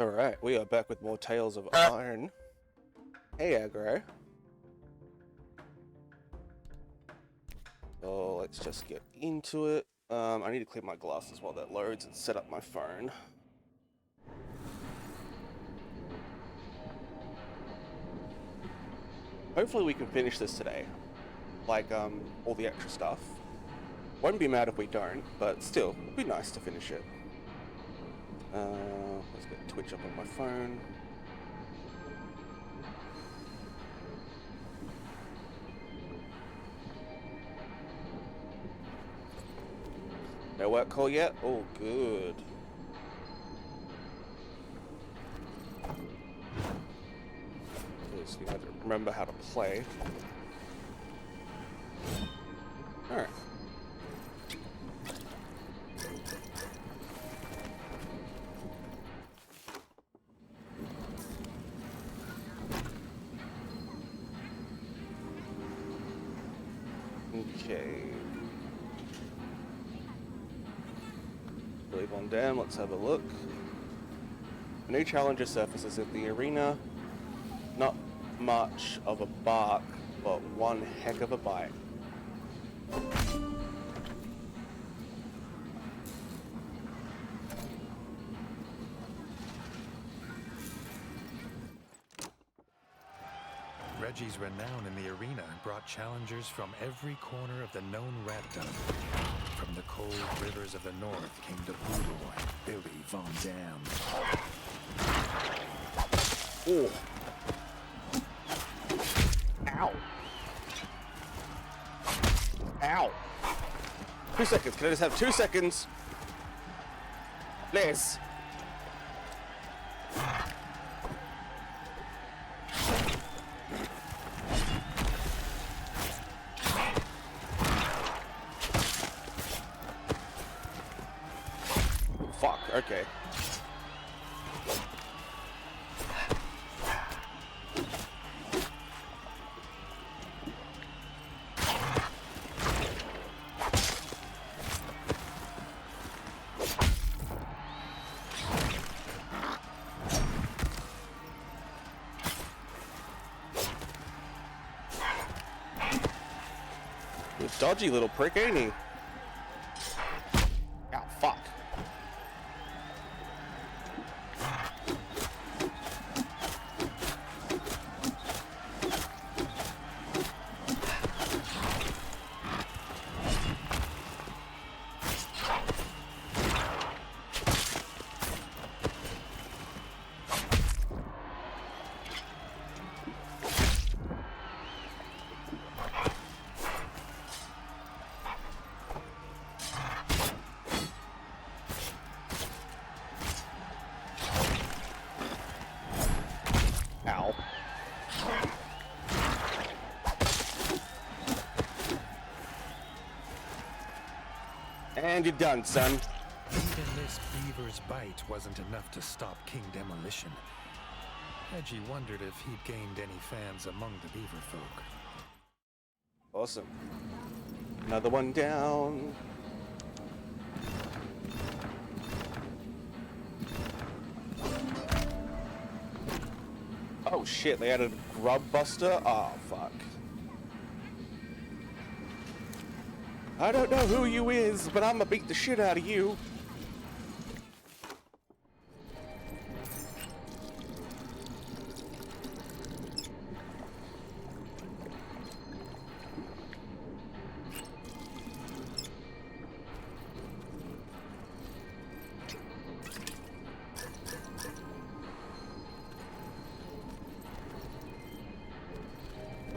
Alright, we are back with more Tales of Iron. Hey, aggro. So let's just get into it. I need to clear my glasses while that loads and set up my phone. Hopefully we can finish this today. Like, all the extra stuff. Won't be mad if we don't, but still, it'd be nice to finish it. Let's get Twitch up on my phone. No work call yet? Oh, good. Because you have to remember how to play. Alright. Okay. Leave on down, let's have a look. New challenger surfaces in the arena. Not much of a bark, but one heck of a bite. Redgi's renown in the arena brought challengers from every corner of the known ratdom. From the cold rivers of the north came the brutal Billy Von Dam. Oh. Ow. Ow. 2 seconds. Can I just have 2 seconds? Please. Fuck, okay. Dodgy little prick, ain't he? Ow, fuck. Ow. And you're done, son. Even this beaver's bite wasn't enough to stop King Demolition. Redgi wondered if he'd gained any fans among the beaver folk. Awesome. Another one down. Oh shit, they added a grub buster? Oh fuck. I don't know who you is, but I'ma beat the shit out of you.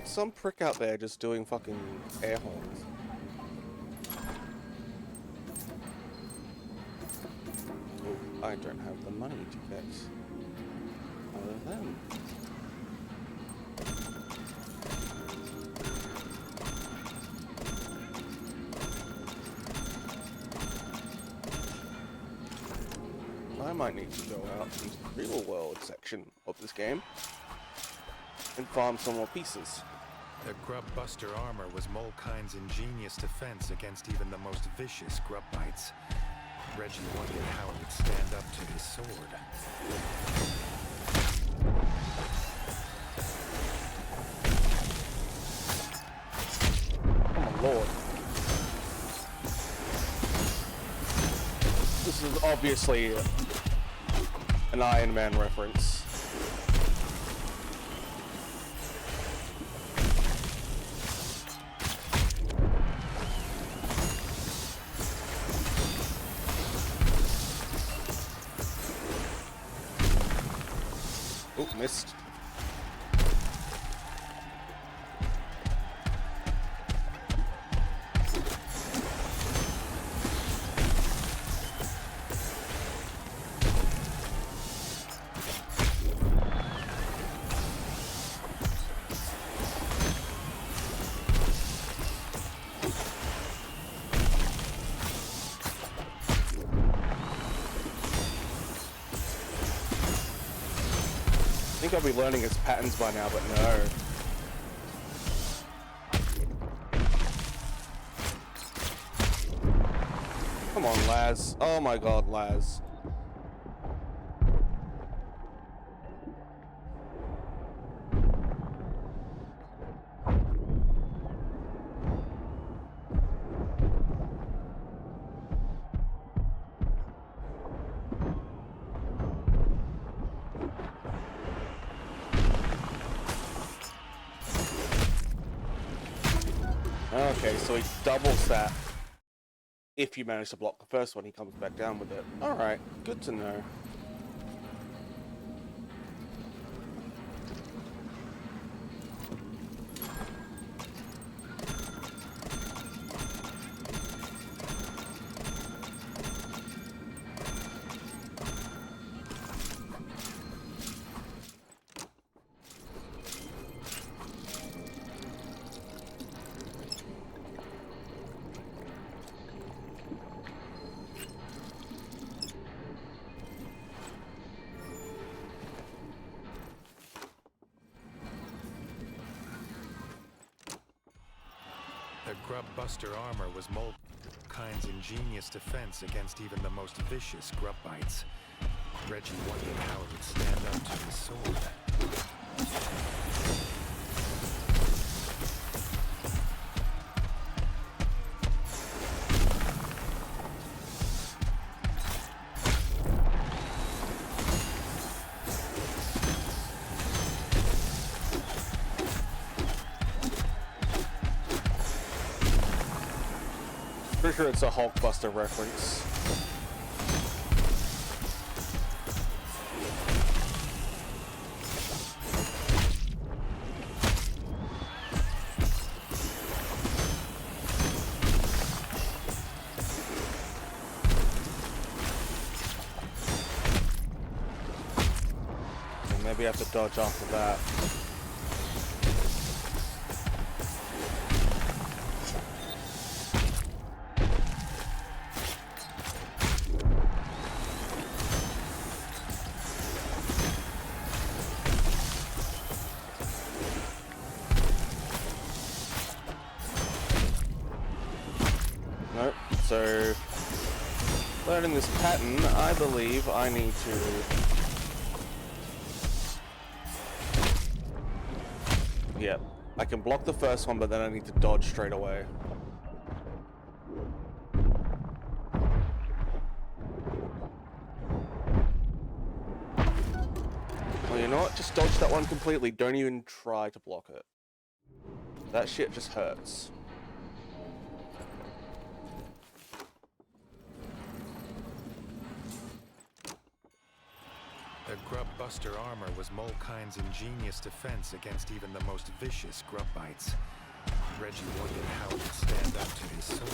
Some prick out there just doing fucking air horns. Oh, I don't have the money to get all of them. I might need to go out to the real world section of this game and farm some more pieces. The grub buster armor was Molekind's ingenious defense against even the most vicious grub bites. Reggie wondered how he would stand up to his sword. Oh my lord. This is obviously an Iron Man reference. Oh, missed. I think I'll be learning its patterns by now, but no. Come on, Laz. Oh my god, Laz. Okay, so he doubles that. If you manage to block the first one, he comes back down with it. Alright, good to know. The grub buster armor was Molekind's ingenious defense against even the most vicious grub bites. Reggie wondered how it would stand up to his sword. Pretty sure it's a Hulkbuster reference. So maybe I have to dodge after that. Nope, so learning this pattern, I believe I need to yep, I can block the first one, but then I need to dodge straight away. Well, you know what? Just dodge that one completely. Don't even try to block it. That shit just hurts. The grub buster armor was Molekind's ingenious defense against even the most vicious grub bites. Reggie wondered how it would stand up to his sword.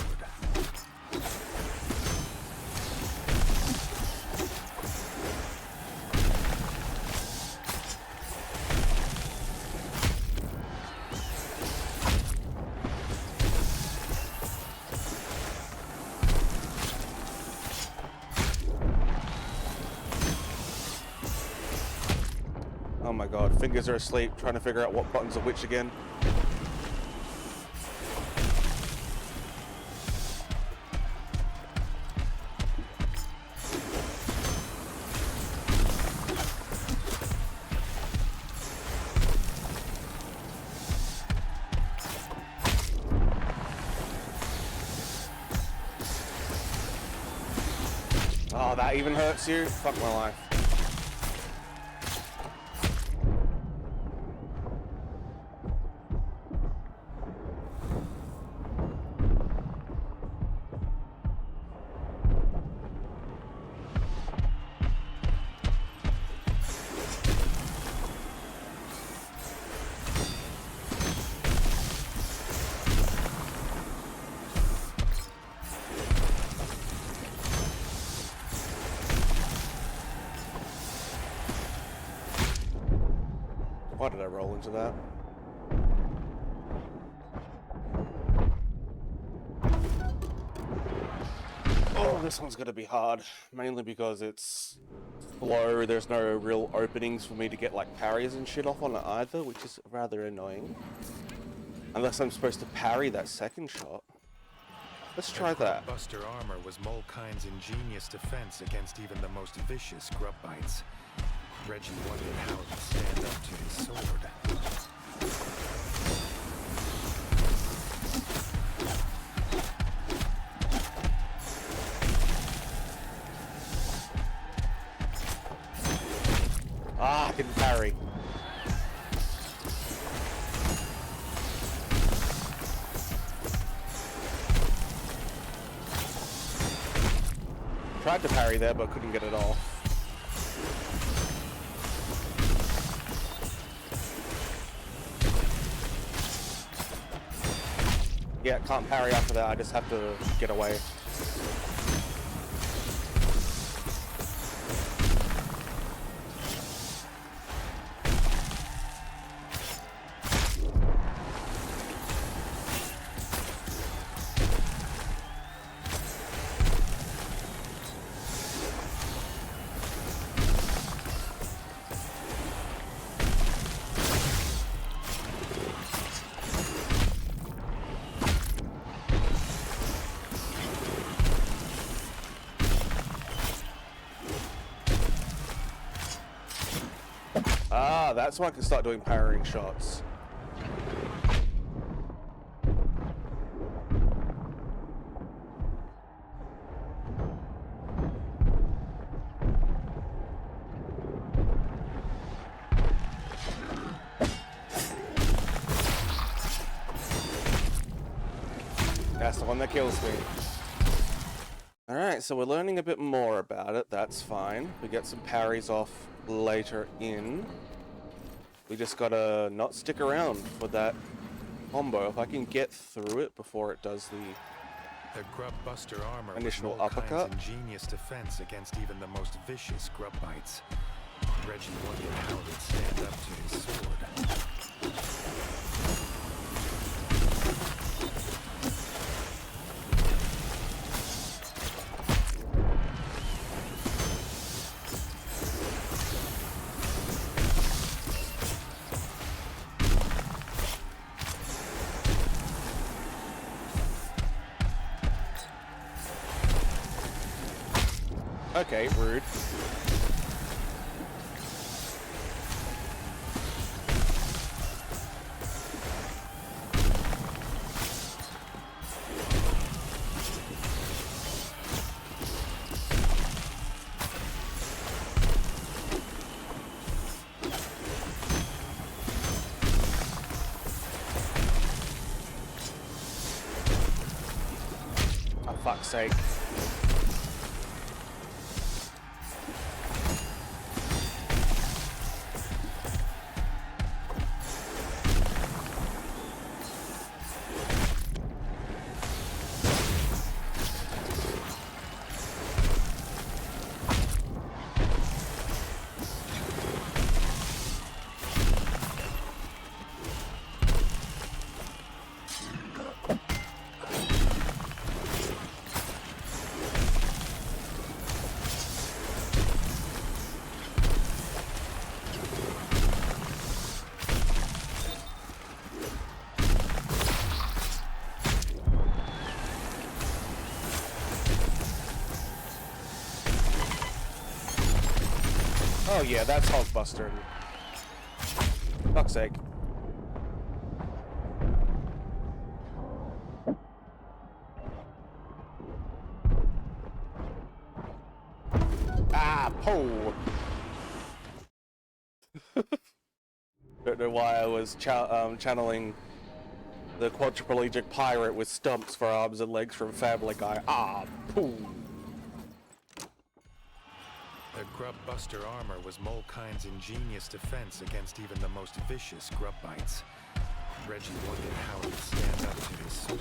Oh my god, fingers are asleep, trying to figure out what buttons are which again. that even hurts you? Fuck my life. Why did I roll into that? Oh, this one's gonna be hard. Mainly because it's slow, there's no real openings for me to get like parries and shit off on it either, which is rather annoying. Unless I'm supposed to parry that second shot. Let's try that. Buster armor was Molekind's ingenious defense against even the most vicious grub bites. Redgi wondered how to stand up to his sword. Ah, I didn't parry. Tried to parry there, but couldn't get it off. Yeah, can't parry after that, I just have to get away. Ah, that's why I can start doing parrying shots. That's the one that kills me. Alright, so we're learning a bit more about it, that's fine. We get some parries off later in. We just gotta not stick around for that combo. If I can get through it before it does The grub buster armor initial was uppercut. Molekind's ingenious defense against even the most vicious grub bites. Redgi wondered how he'd stand up to his sword. Okay, rude. For fuck's sake. Oh yeah, that's Hulkbuster. Fuck's sake. Ho! Don't know why I was channeling the quadriplegic pirate with stumps for arms and legs from Family Guy. Ah, poo! The Grub Buster armor was Molekind's ingenious defense against even the most vicious grub bites. Redgi wondered how it would stand up to his sword.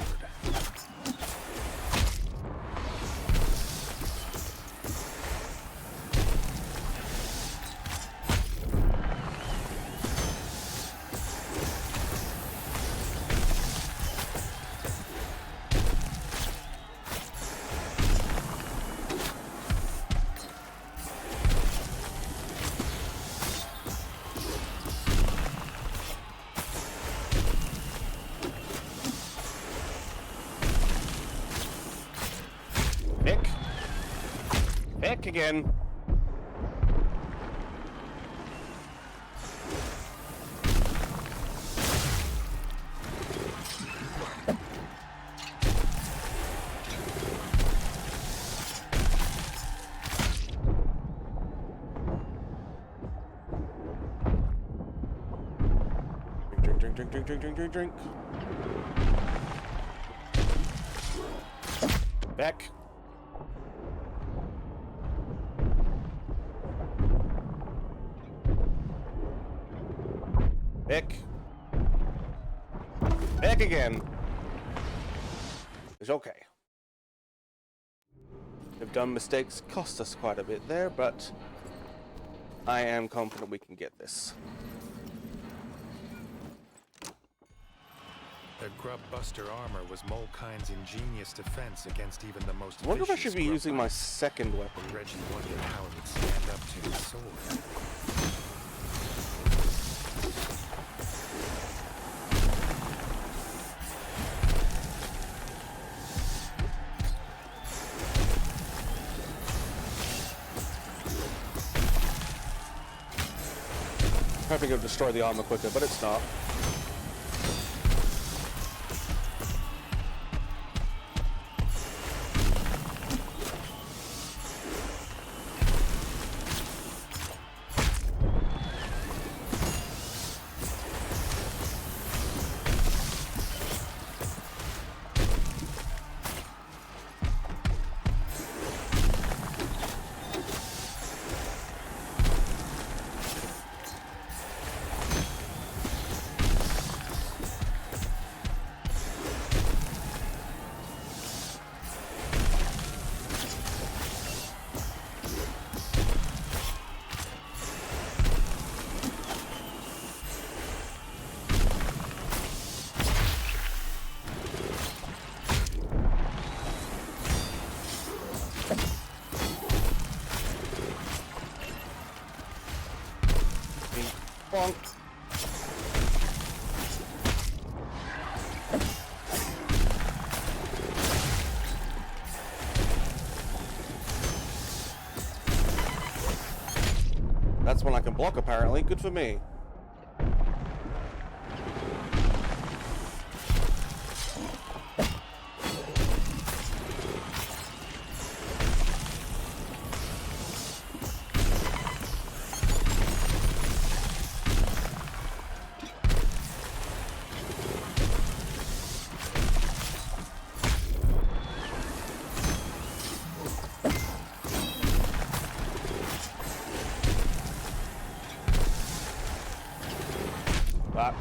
Heck again. Drink. Back. Back again. It's okay. We've done mistakes, cost us quite a bit there, but I am confident we can get this. The Grub Buster armor was Molekind's ingenious defense against even the most I wonder if I vicious should be grub using my bites. second weapon. Redgi wondered how it would stand up to his sword. Hoping it'll destroy the armor quicker, but it's not. Bonk. That's one I can block, apparently. Good for me. Back.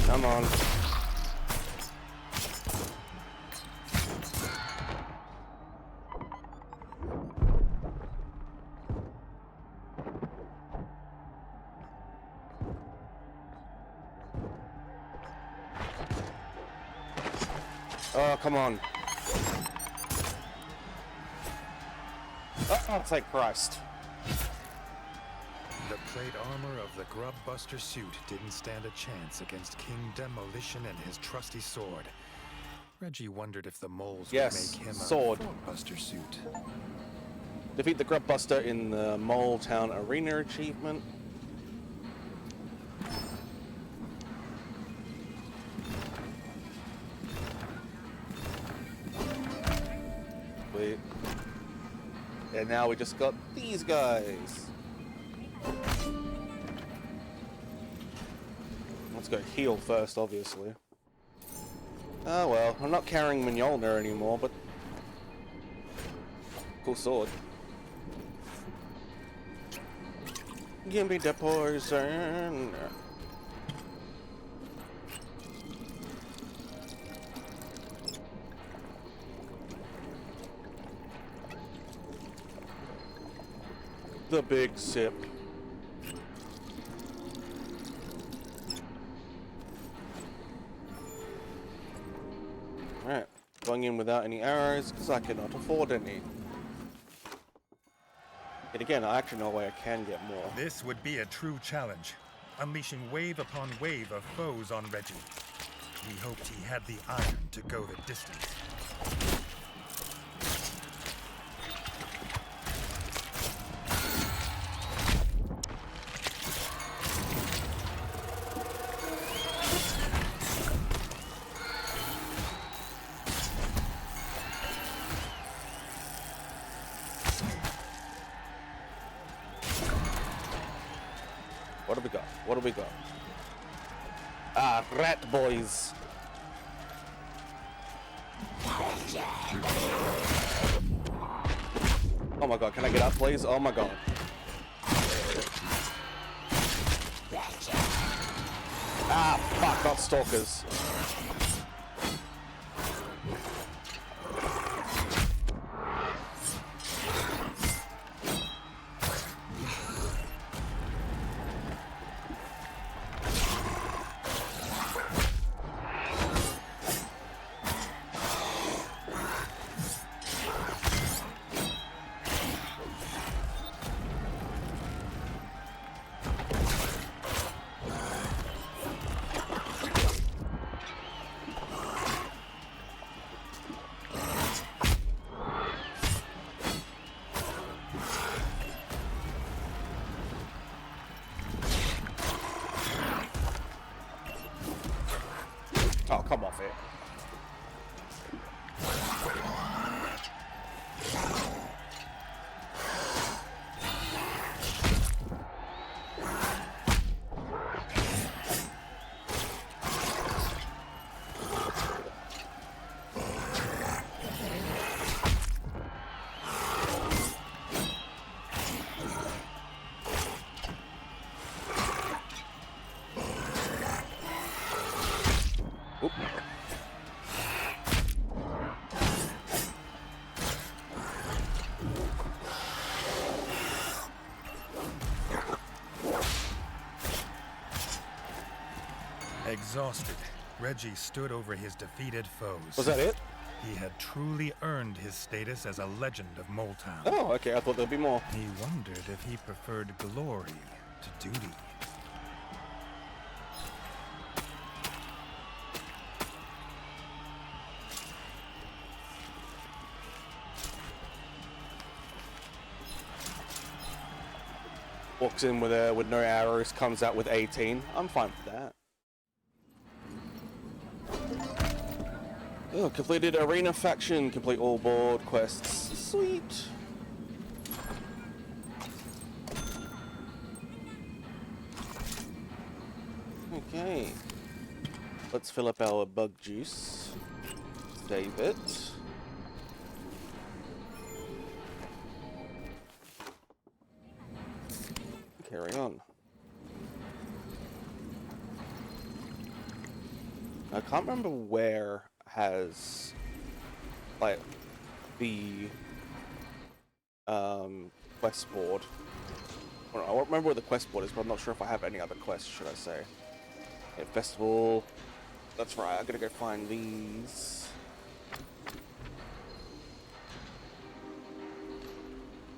Come on. Oh, come on. Oh, thank Christ. The plate armor of the Grub Buster suit didn't stand a chance against King Demolition and his trusty sword. Reggie wondered if the moles Yes, would make him sword. a Buster suit. Defeat the Grub Buster in the Mole Town Arena achievement. Wait. And now we just got these guys. Let's go heal first, obviously. Oh well, I'm not carrying Mjolnir anymore, but cool sword. Give me the poison. The big sip. Alright, going in without any arrows because I cannot afford any. And again, I actually know a way I can get more. This would be a true challenge, unleashing wave upon wave of foes on Reggie. He hoped he had the iron to go the distance. What do we got? What do we got? Ah, rat boys. Oh my god, can I get up, please? Oh my god. Ah, fuck, not stalkers. Oh, come off it. Oop. Exhausted, Reggie stood over his defeated foes. Was that it? He had truly earned his status as a legend of Mole Town. Oh, okay, I thought there'd be more. He wondered if he preferred glory to duty. Walks in with no arrows, comes out with 18. I'm fine with that. Oh, completed arena faction, complete all board quests. Sweet. Okay. Let's fill up our bug juice. Save it. Carry on. I can't remember where has like the quest board. I don't remember where the quest board is, but I'm not sure if I have any other quests, should I say. Okay, festival. That's right, I gotta go find these.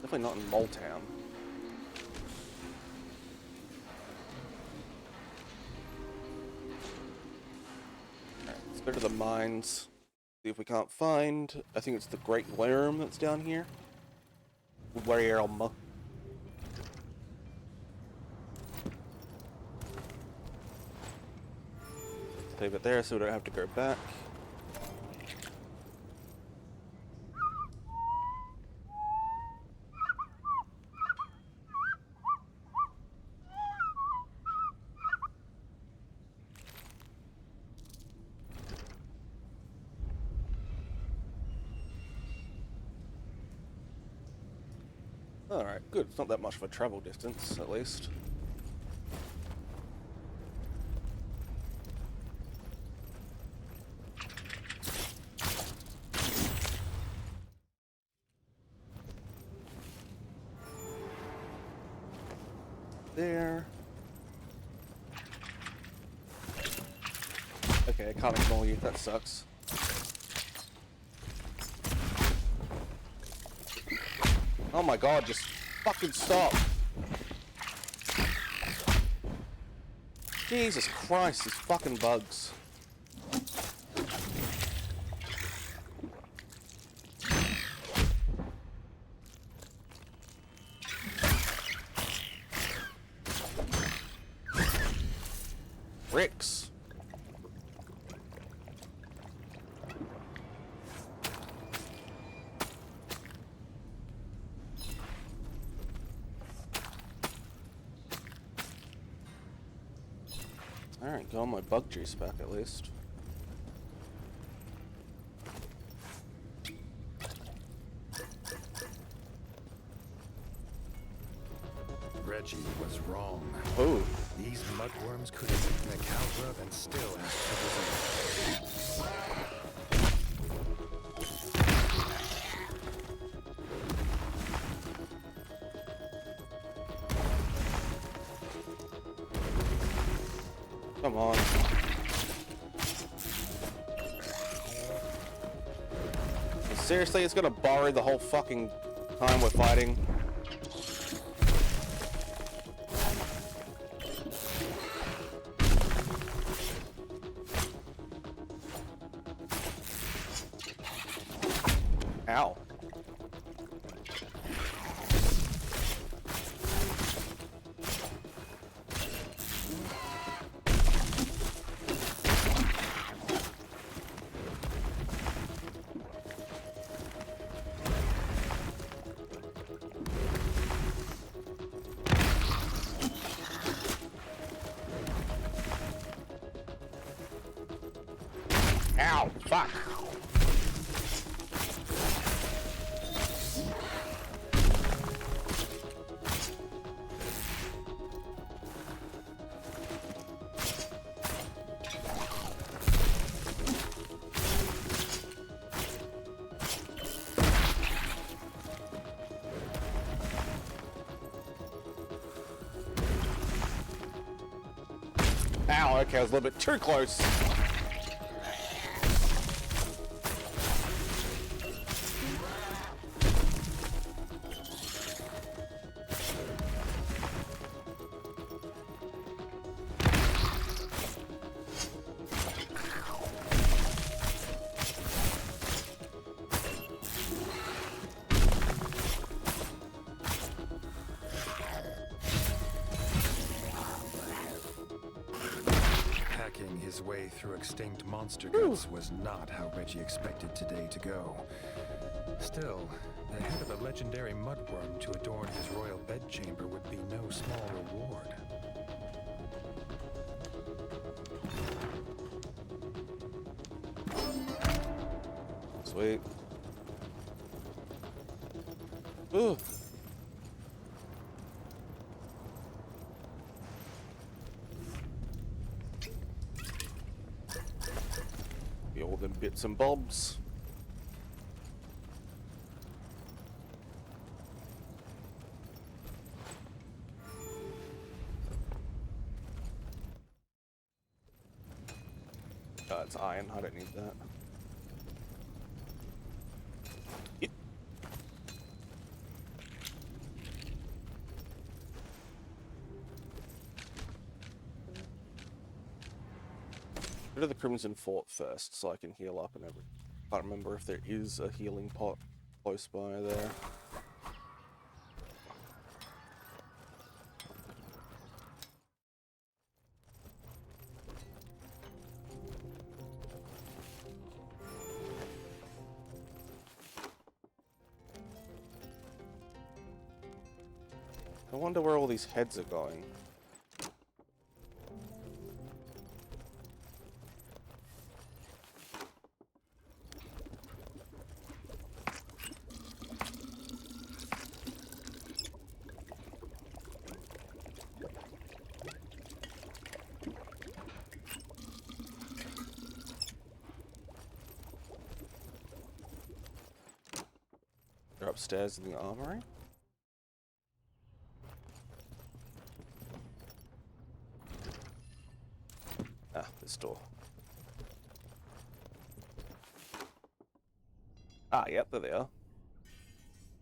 Definitely not in Mole Town. Alright, let's go to the mines. See if we can't find... I think it's the Great Worm that's down here. Worm. Leave it there so we don't have to go back. Alright, good. It's not that much of a travel distance, at least. There. Okay, I can't ignore you. That sucks. Oh my god, just fucking stop. Jesus Christ, these fucking bugs. Bricks. Alright, got my bug juice back at least. Redgi was wrong. Oh. These mudworms could have eaten a cow grub and still asked for dessert. Come on. Seriously, it's gonna borrow the whole fucking time we're fighting. Ow. Ow, fuck. Ow, okay, I was a little bit too close. His way through extinct monster guts was not how Redgi expected today to go. Still, the head of a legendary mudworm to adorn his royal bedchamber would be no small reward. Sweet. Ooh. All them bits and bobs. It's iron. I don't need that. Yep. Go to the Crimson Fort first, so I can heal up and everything. Can't remember if there is a healing pot close by there. I wonder where all these heads are going. They're upstairs in the armory. Ah, this door. Ah, yep, there they are.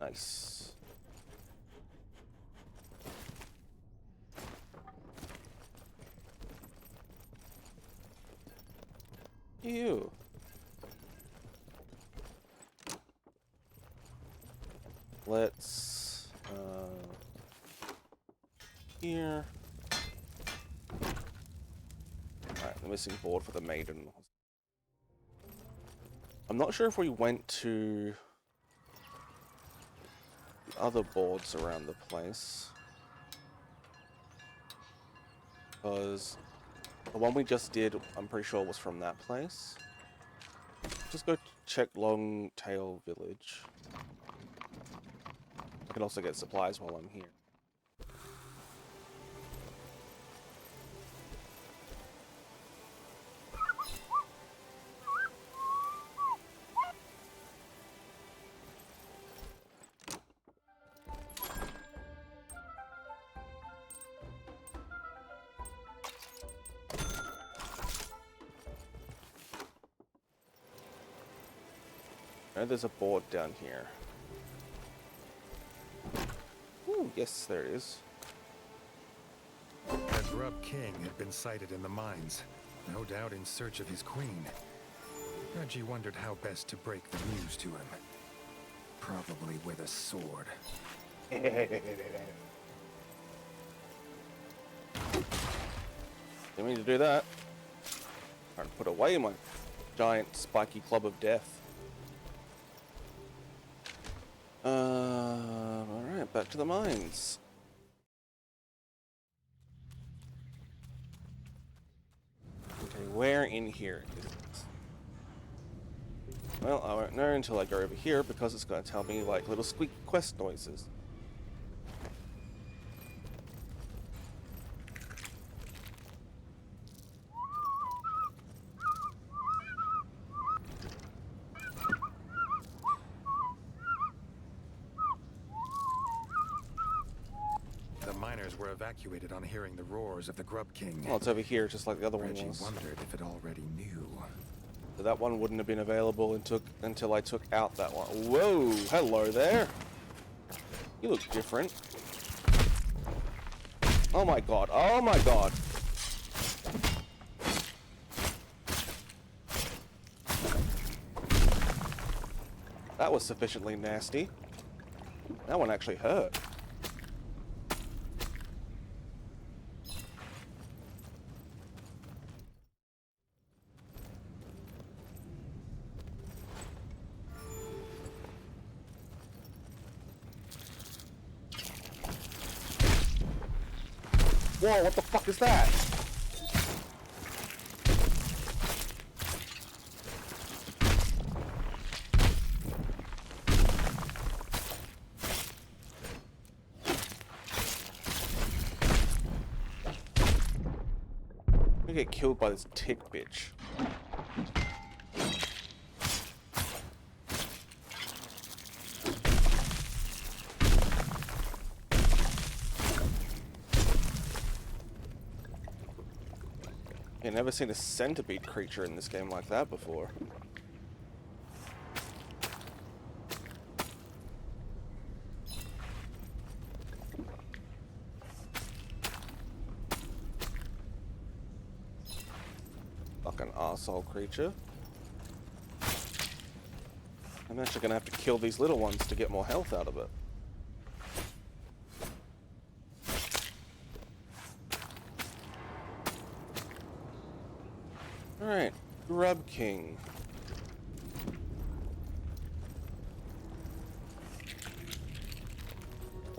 Nice. Ew. Let's here. Alright, the missing board for the maiden. I'm not sure if we went to the other boards around the place, because the one we just did, I'm pretty sure, was from that place. Just go check Longtail Village. I can also get supplies while I'm here. And there's a board down here. Ooh, yes, there is. The Grub King had been sighted in the mines, no doubt in search of his queen. Redgi wondered how best to break the news to him. Probably with a sword. Didn't mean to do that. Trying to put away my giant spiky club of death. Alright, back to the mines. Okay, where in here is it? Well, I won't know until I go over here because it's going to tell me like little squeak quest noises. The miners were evacuated on hearing the roars of the Grub King. Well, it's over here, just like the other one Redgi was. wondered if it already knew. So that one wouldn't have been available until I took out that one. Whoa! Hello there! You look different. Oh my god, oh my god! That was sufficiently nasty. That one actually hurt. Whoa, what the fuck is that? I'm gonna get killed by this tick bitch. I've never seen a centipede creature in this game like that before. Fucking arsehole creature. I'm actually going to have to kill these little ones to get more health out of it. Alright, Grub King.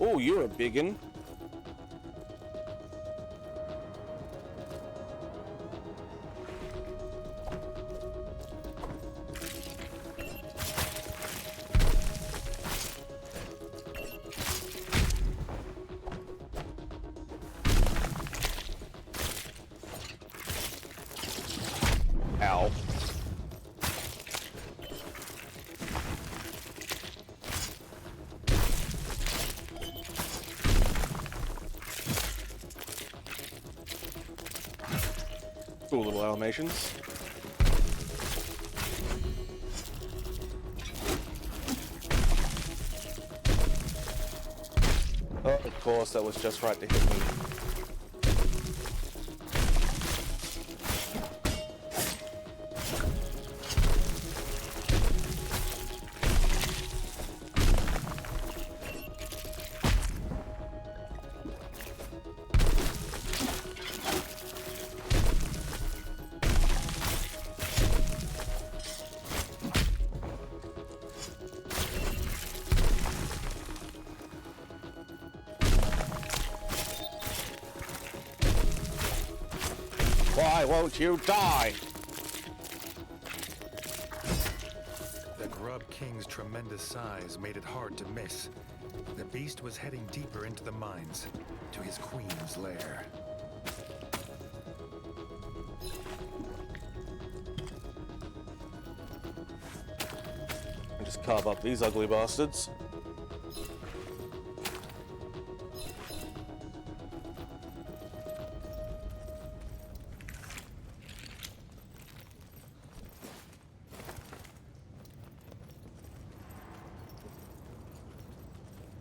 Oh, you're a biggin. Ow. Cool little animations. Oh, of course, that was just right to hit me. Why won't you die? The Grub King's tremendous size made it hard to miss. The beast was heading deeper into the mines, to his queen's lair. And just carve up these ugly bastards.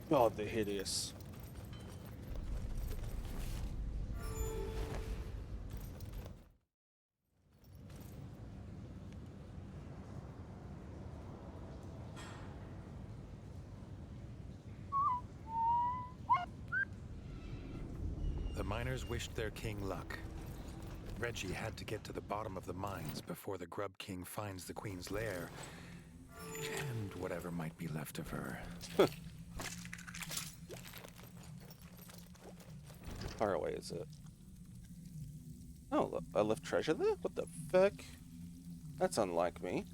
God, they're hideous. The miners wished their king luck. Redgi had to get to the bottom of the mines before the Grub King finds the queen's lair, and whatever might be left of her. How far away is it? Oh, look, I left treasure there? What the fuck? That's unlike me.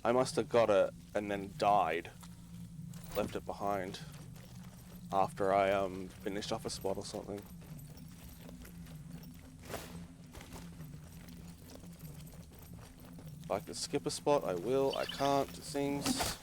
I must have got it and then died. Left it behind. After I, finished off a spot or something. If I can skip a spot, I will. I can't, it seems.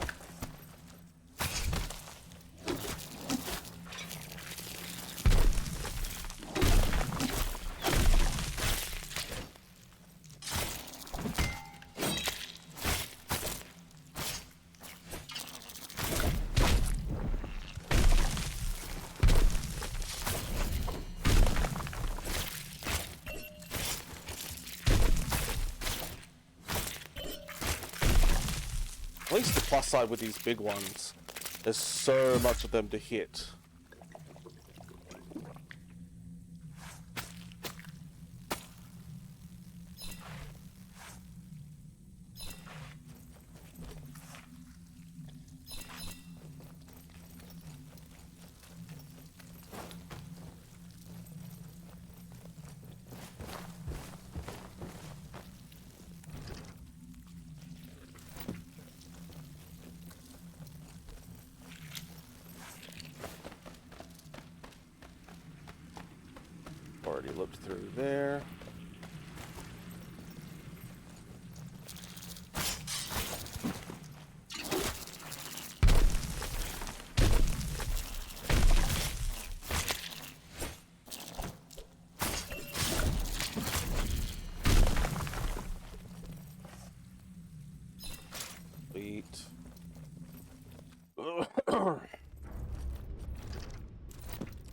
At least the plus side with these big ones, there's so much of them to hit. Already looked through there. Sweet.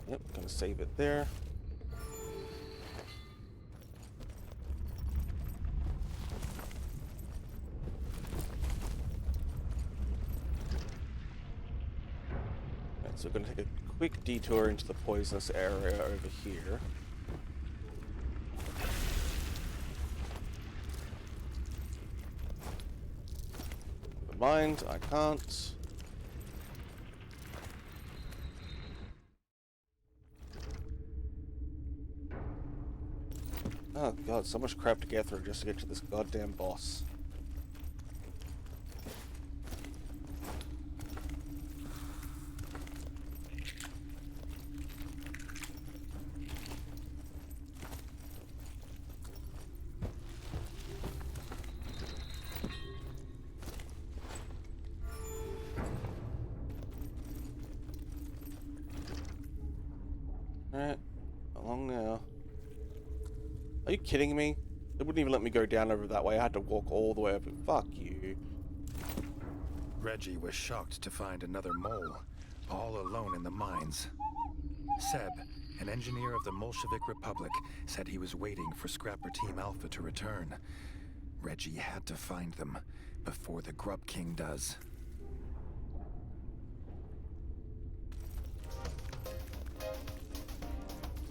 Yep, gonna save it there. So we're going to take a quick detour into the poisonous area over here. Never mind, I can't. Oh god, so much crap to get through just to get to this goddamn boss. Alright, along now. Are you kidding me? They wouldn't even let me go down over that way. I had to walk all the way over. Fuck you. Redgi was shocked to find another mole, all alone in the mines. Seb, an engineer of the Bolshevik Republic, said he was waiting for Scrapper Team Alpha to return. Redgi had to find them before the Grub King does.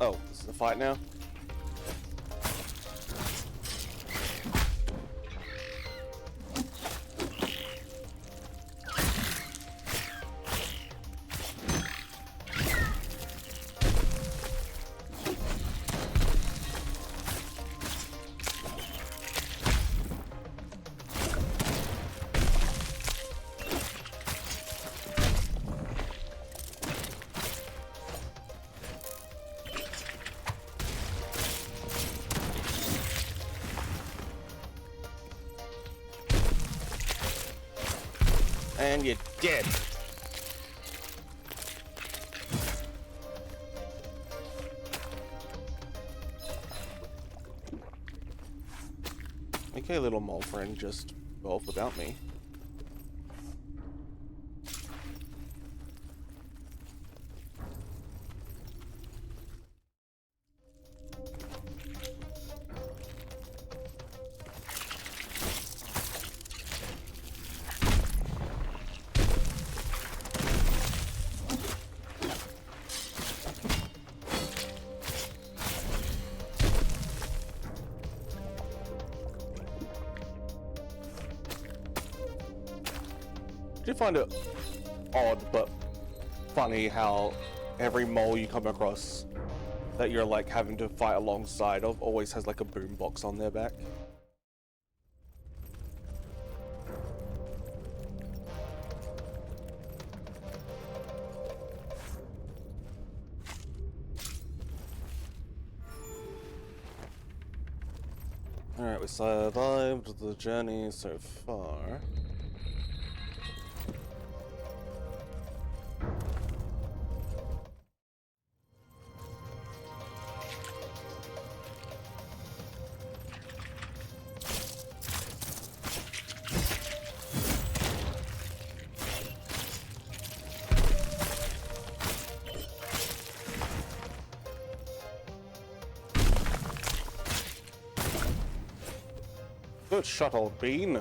Oh, this is the fight now? And you're dead. Okay, little mole friend, just go off without me. I do find it odd but funny how every mole you come across that you're like having to fight alongside of always has like a boombox on their back. Alright, we survived the journey so far. Good shuttle, Bean.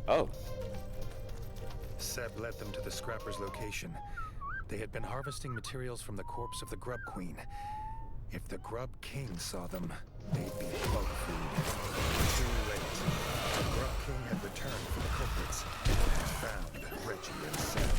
Oh. Seb led them to the scrapper's location. They had been harvesting materials from the corpse of the Grub Queen. If the Grub King saw them, they'd be bug food. Too late. The Grub King had returned for the culprits and found Redgi and Seb.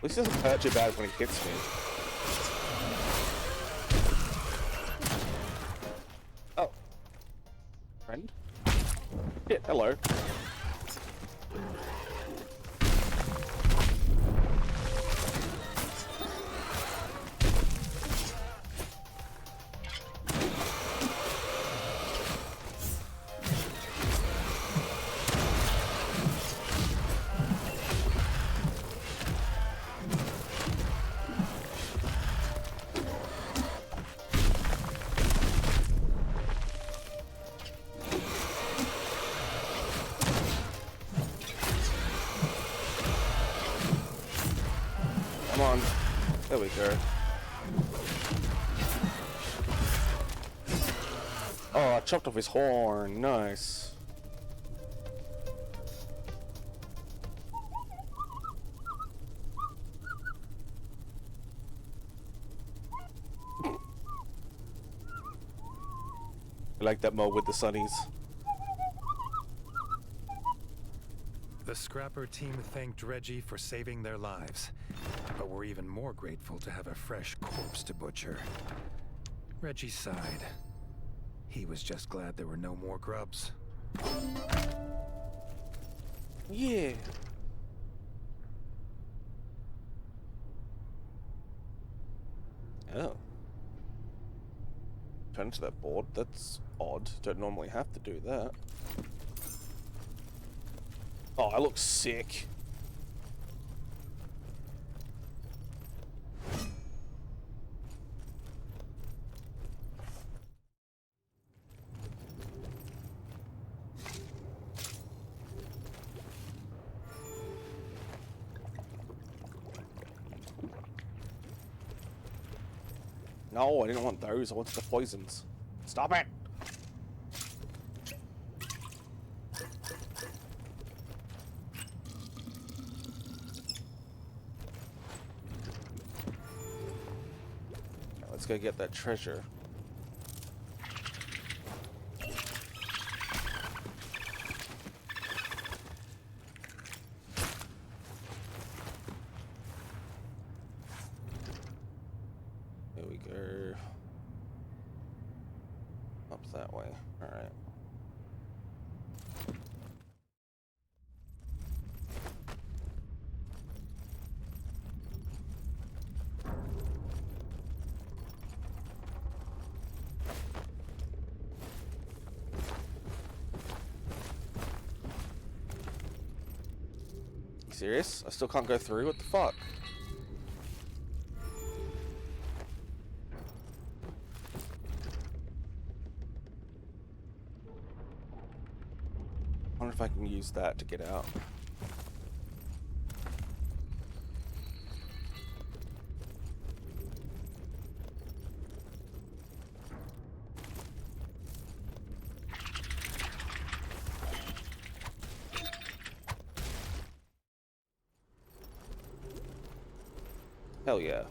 least he doesn't hurt too bad when he hits me. Oh. Friend? Yeah, hello. Come on. There we go. Oh, I chopped off his horn. Nice. I like that mode with the sunnies. The Scrapper team thanked Redgi for saving their lives, but were even more grateful to have a fresh corpse to butcher. Redgi sighed. He was just glad there were no more grubs. Yeah. Oh. Turn to that board. That's odd. Don't normally have to do that. Oh, I look sick. No, I didn't want those. I wanted the poisons. Stop it! Let's go get that treasure. Here we go. Up that way. All right. Serious? I still can't go through? What the fuck? I wonder if I can use that to get out. Hell yeah.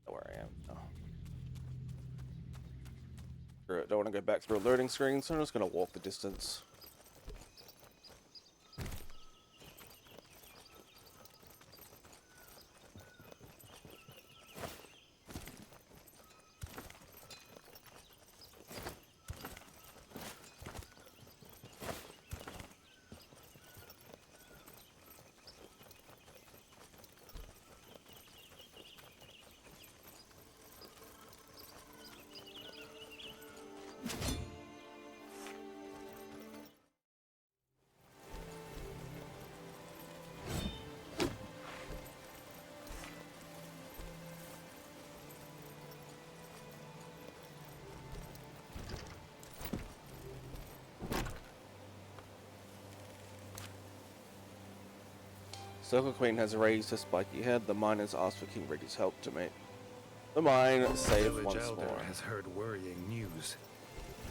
Where I am. Oh. Screw it. Don't want to go back through a loading screen, so I'm just going to walk the distance. Circle Queen has raised her spiky head. The miners asked for King Redgi's help to make the mine safe Village once elder more. has heard worrying news.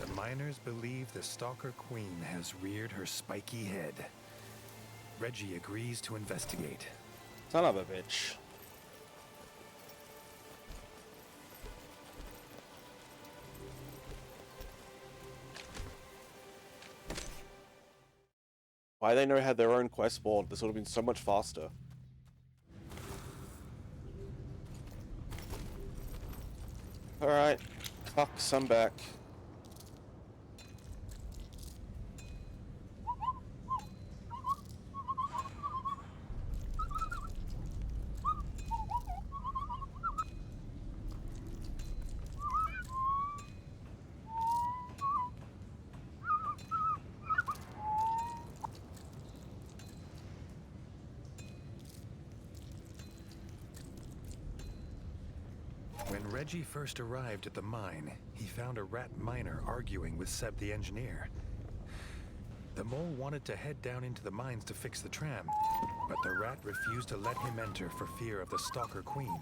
The miners believe the Stalker Queen has reared her spiky head. Redgi agrees to investigate. Son of a bitch. Why they never had their own quest board? This would have been so much faster. Alright. Fuck, I'm back. When Redgi first arrived at the mine, he found a rat miner arguing with Seb the engineer. The mole wanted to head down into the mines to fix the tram, but the rat refused to let him enter for fear of the Stalker Queen.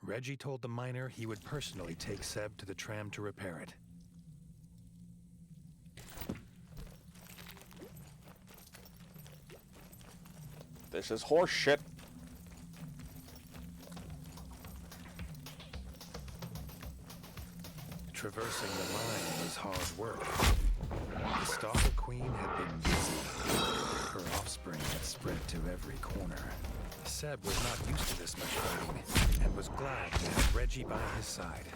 Redgi told the miner he would personally take Seb to the tram to repair it. This is horse shit. Traversing the mine was hard work. The Stalker Queen had been busy. Her offspring had spread to every corner. Seb was not used to this much fighting, and was glad to have Redgi by his side.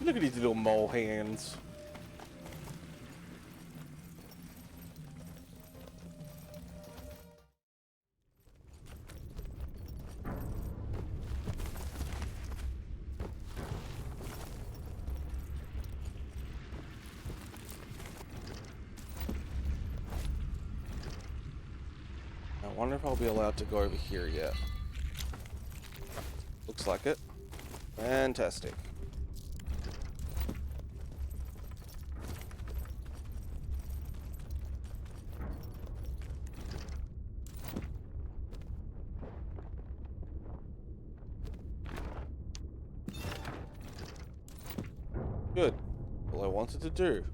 Look at these little mole hands. I wonder if I'll be allowed to go over here yet. Looks like it. Fantastic. Good. All I wanted to do.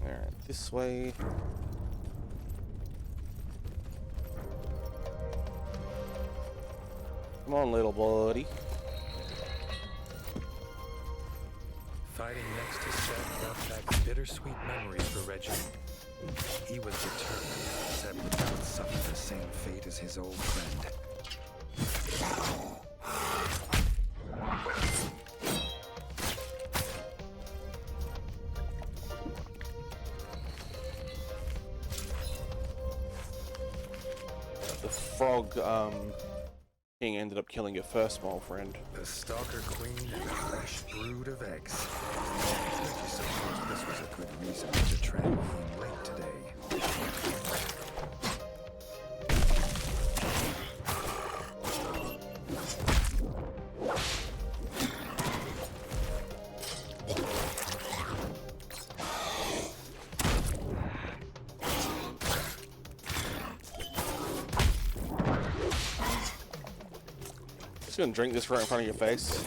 Alright, this way. Come on, little buddy. Fighting next to Seb brought back bittersweet memories for Redgi. He was determined Seb would not suffer the same fate as his old friend. The frog, king ended up killing your first mole friend. The Stalker Queen and a fresh brood of eggs. Redgi supposed this was a good reason to tram being late today. Just gonna drink this right in front of your face.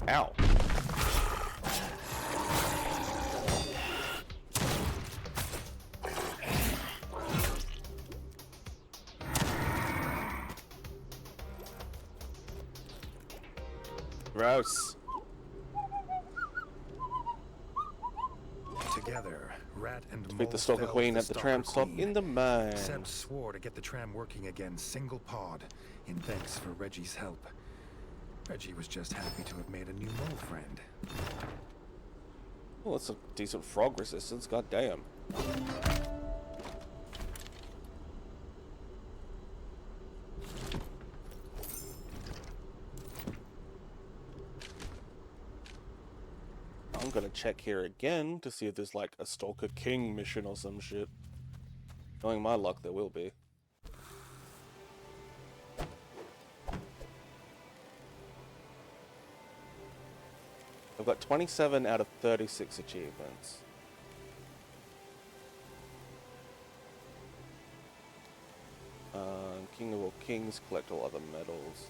Ow. Gross. Together, Rat and Defeat Mole the Stalker felled Queen the at the Stalker tram stop Queen. in the mine. Seb swore to get the tram working again single-pawed, in thanks for Reggie's help. Reggie was just happy to have made a new mole friend. Well, that's a decent frog resistance, goddamn. I'm gonna check here again to see if there's like a Stalker King mission or some shit. Knowing my luck, there will be. I've got 27 out of 36 achievements. King of all kings, collect all other medals.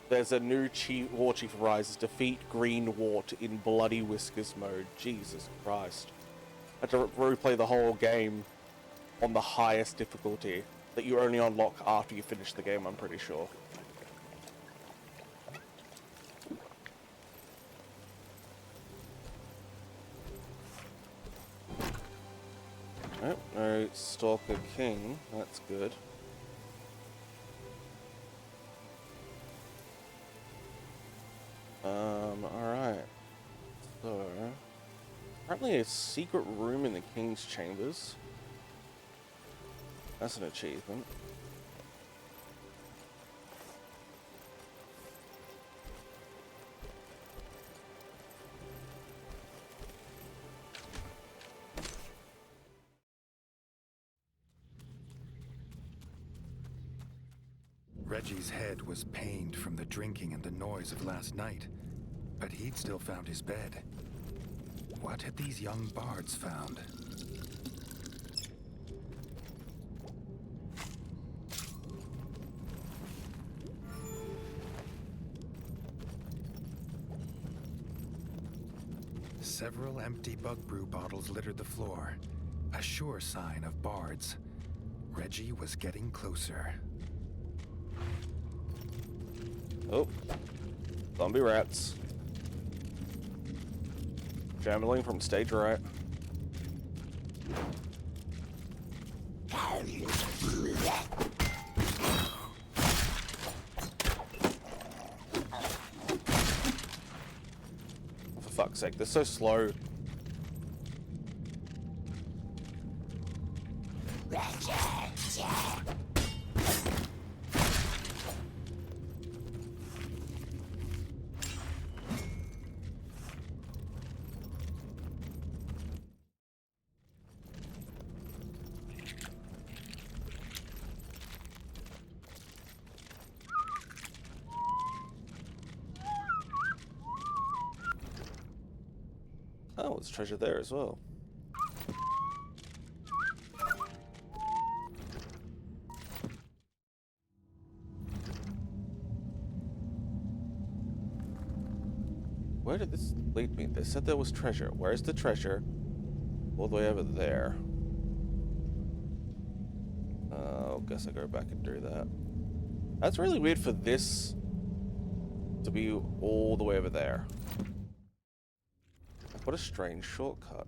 There's a new war chief rises. Defeat Green Wart in Bloody Whiskers mode. Jesus Christ. I had to replay the whole game on the highest difficulty that you only unlock after you finish the game, I'm pretty sure. Oh, no Stalker King. That's good. Alright. So, apparently a secret room in the King's Chambers. That's an achievement. Reggie's head was pained from the drinking and the noise of last night, but he'd still found his bed. What had these young bards found? Several empty bug brew bottles littered the floor, a sure sign of bards. Reggie was getting closer. Oh, zombie rats. Traveling from stage right. For fuck's sake, they're so slow. Oh, there's treasure there as well. Where did this lead me? They said there was treasure. Where's the treasure? All the way over there. Guess I go back and do that. That's really weird for this to be all the way over there. What a strange shortcut.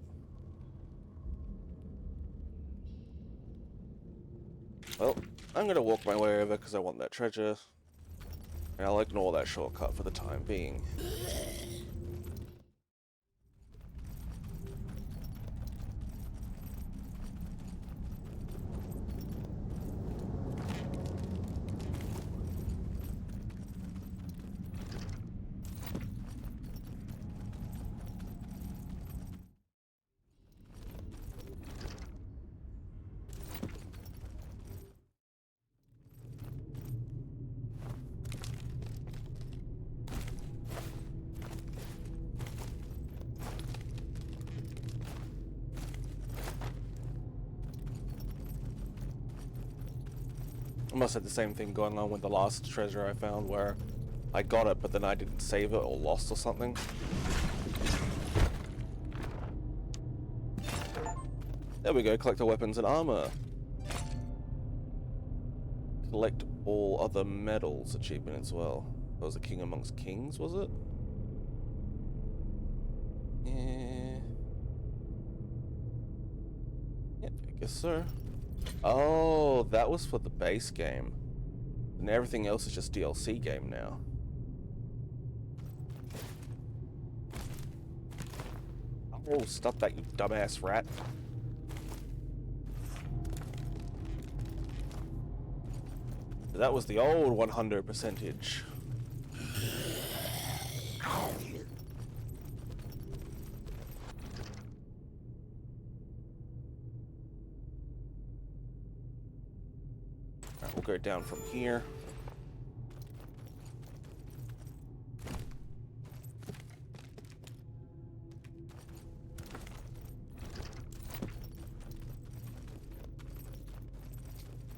Well, I'm gonna walk my way over because I want that treasure. And I'll ignore that shortcut for the time being. I must have the same thing going on with the last treasure I found where I got it but then I didn't save it or lost or something. There we go, collect the weapons and armor. Collect all other medals achievement as well. That was a king amongst kings, was it? Yeah. Yep, I guess so. Oh, that was for the base game. And everything else is just DLC game now. Oh, stop that, you dumbass rat. That was the old 100 percentage. Alright, we'll go down from here.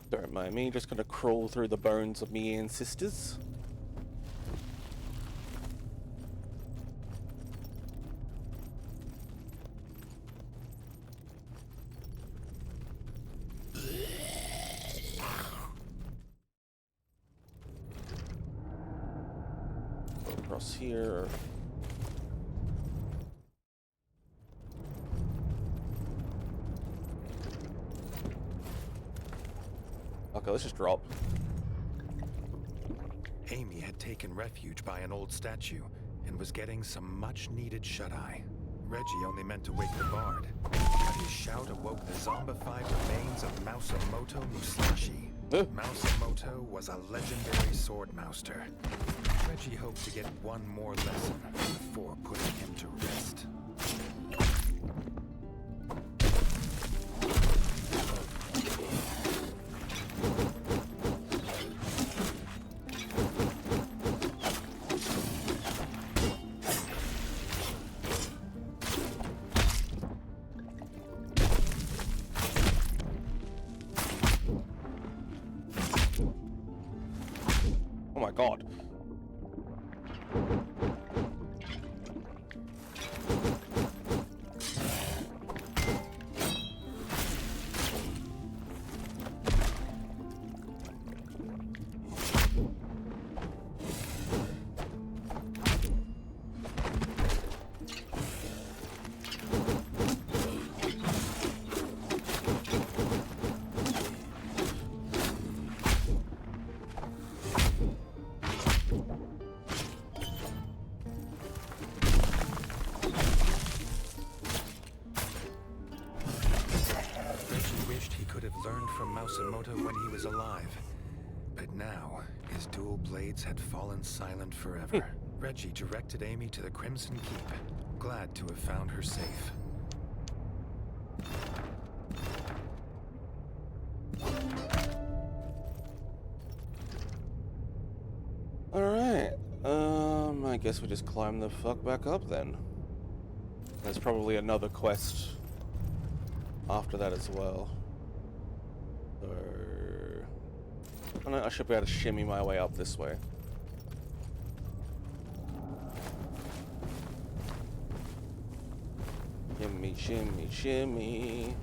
Don't mind me, just gonna crawl through the bones of me ancestors. Go across here. Okay, let's just drop. Amy had taken refuge by an old statue and was getting some much-needed shut-eye. Redgi only meant to wake the bard, but his shout awoke the zombified remains of Mausamoto Musashi. Mausamoto was a legendary swordmaster. Redgi hoped to get one more lesson before putting him to rest. Oh my god. When he was alive. But now, his dual blades had fallen silent forever. Redgi directed Amy to the Crimson Keep, glad to have found her safe. Alright, I guess we just climb the fuck back up then. There's probably another quest after that as well. So, I should be able to shimmy my way up this way. Shimmy, shimmy, shimmy.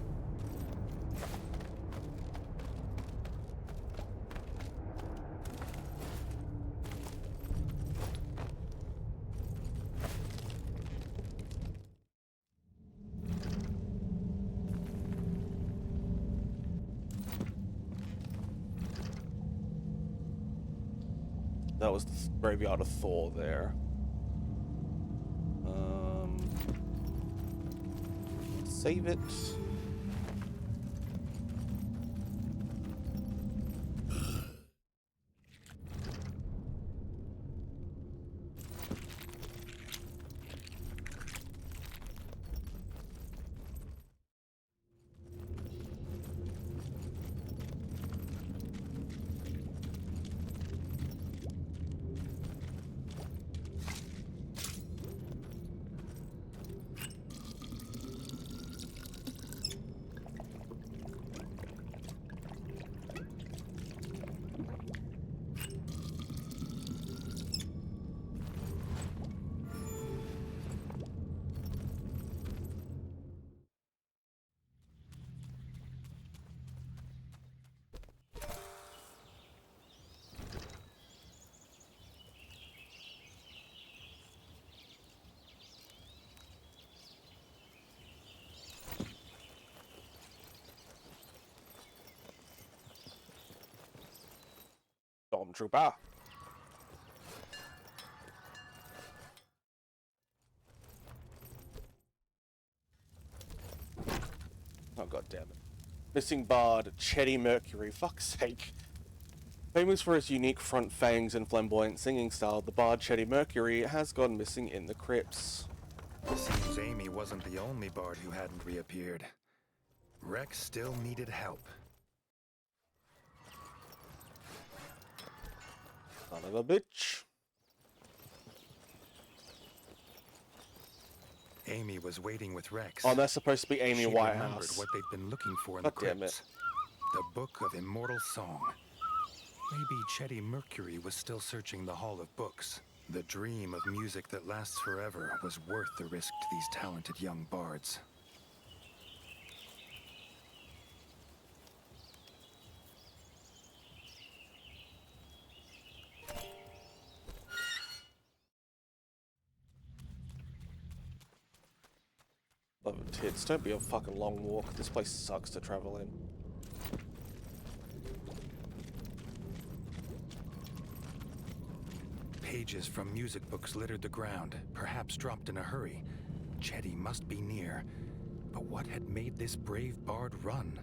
That was the graveyard of Thor there. Save it. Stormtrooper. Oh, god damn it. Missing bard, Chetty Mercury, fuck's sake. Famous for his unique front fangs and flamboyant singing style, the bard Chetty Mercury has gone missing in the crypts. Seems Amy wasn't the only bard who hadn't reappeared. Rex still needed help. Son of a bitch. Amy was waiting with Rex. Oh, that's supposed to be Amy She Whitehouse. remembered what they'd been looking for in God the damn crypts. The Book of Immortal Song. Maybe Chetty Mercury was still searching the Hall of Books. The dream of music that lasts forever was worth the risk to these talented young bards. Love it, tits. Don't be a fucking long walk. This place sucks to travel in. Pages from music books littered the ground, perhaps dropped in a hurry. Chetty must be near. But what had made this brave bard run?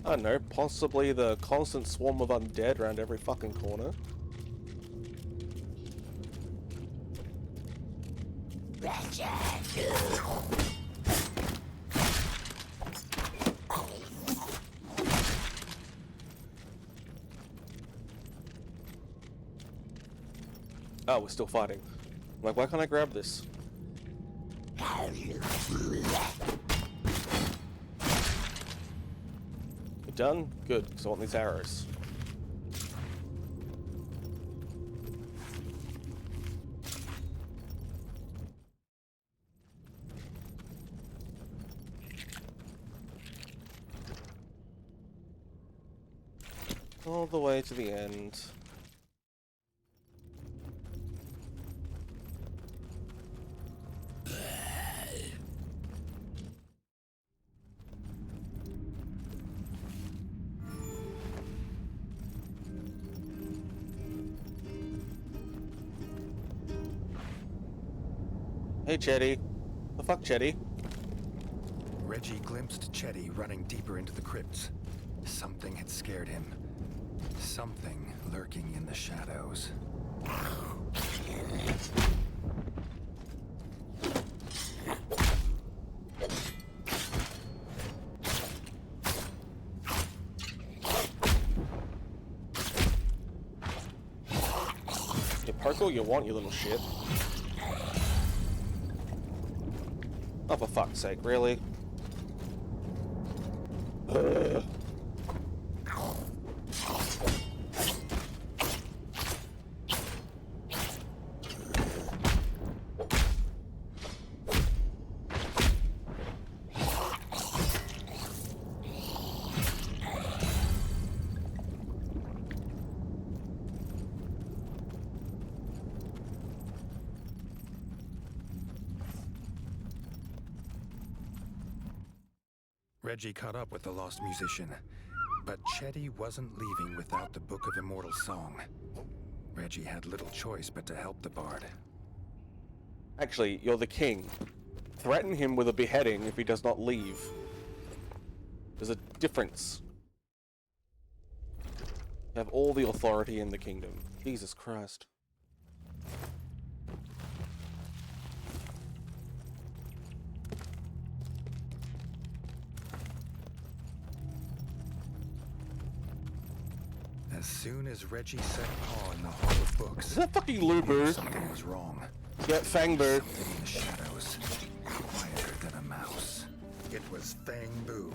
I don't know, possibly the constant swarm of undead around every fucking corner. Oh, we're still fighting. Like, why can't I grab this? You done? Good, because I want these arrows. All the way to the end. Hey, Chetty. The fuck, Chetty? Reggie glimpsed Chetty running deeper into the crypts. Something had scared him. Something lurking in the shadows. You poke all you want, you little shit. Oh, for fuck's sake, really? Ugh. Redgi caught up with the lost musician, but Chetty wasn't leaving without the Book of Immortal Song. Redgi had little choice but to help the bard. Actually, you're the king. Threaten him with a beheading if he does not leave. There's a difference. You have all the authority in the kingdom. Jesus Christ. As soon as Redgi set paw in the Hall of Books, Is that fucking Lubu? something was wrong. Yeah, Fangbird. Something in the shadows, quieter than a mouse. It was Fang Bu,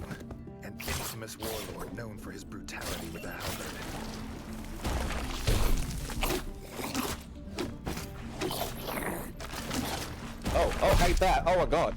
an infamous warlord known for his brutality with the halberd. Oh, hate that. Oh my god.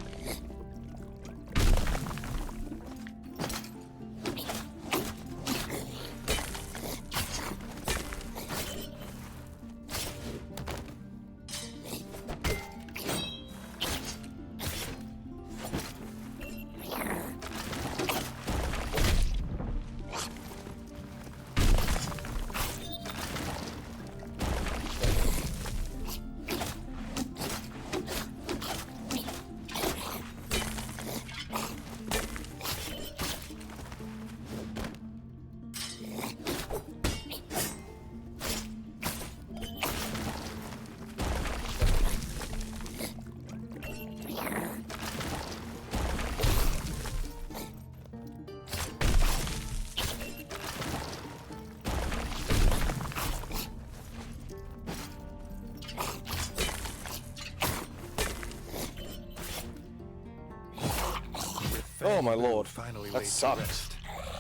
Oh my lord, finally that laid to sucked. rest,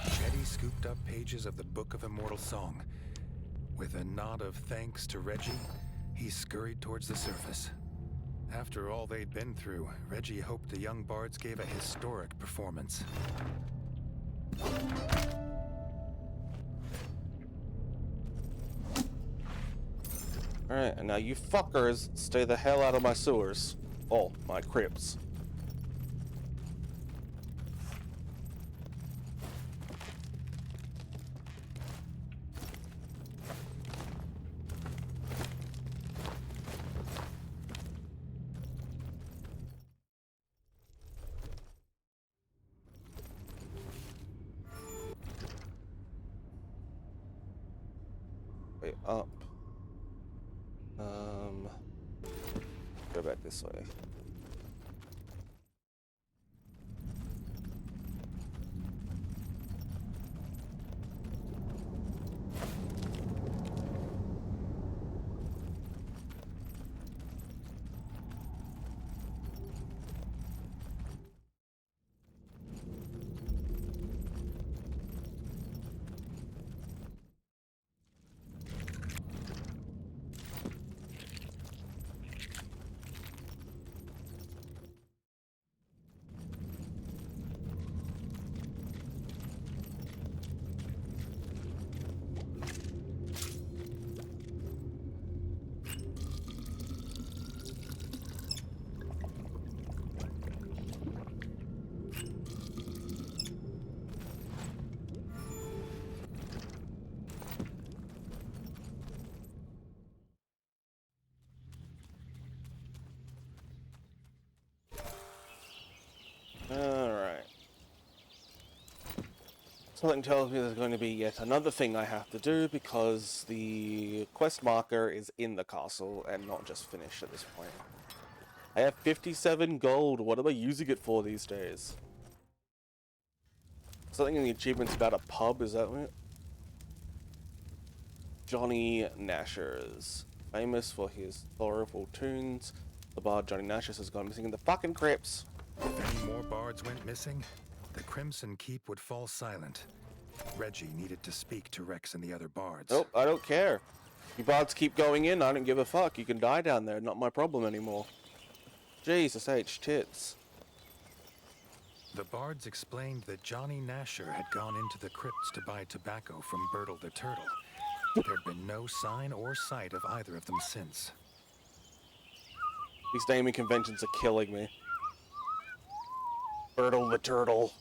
Chetty scooped up pages of the Book of Immortal Song. With a nod of thanks to Redgi, he scurried towards the surface. After all they'd been through, Redgi hoped the young bards gave a historic performance. Alright, and now you fuckers stay the hell out of my sewers. Oh, my crypts. Wait, up. Go back this way. Alright. Something tells me there's going to be yet another thing I have to do because the quest marker is in the castle and not just finished at this point. I have 57 gold. What am I using it for these days? Something in the achievements about a pub, is that it? Johnny Nashers. Famous for his sorrowful tunes, the bard Johnny Nashers has gone missing in the fucking crypts. If any more bards went missing, the Crimson Keep would fall silent. Redgi needed to speak to Rex and the other bards. Nope, I don't care. You bards keep going in, I don't give a fuck. You can die down there, not my problem anymore. Jesus H, tits. The bards explained that Johnny Nasher had gone into the crypts to buy tobacco from Bertle the Turtle. There'd been no sign or sight of either of them since. These naming conventions are killing me. Bertle the Turtle.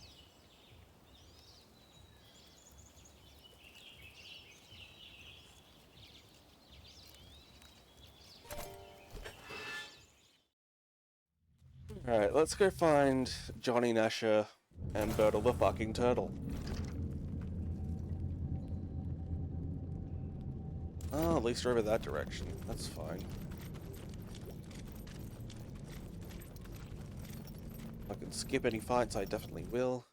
Alright, let's go find Johnny Nasher and Bertle the fucking Turtle. Oh, at least we're over that direction. That's fine. If I can skip any fights, I definitely will.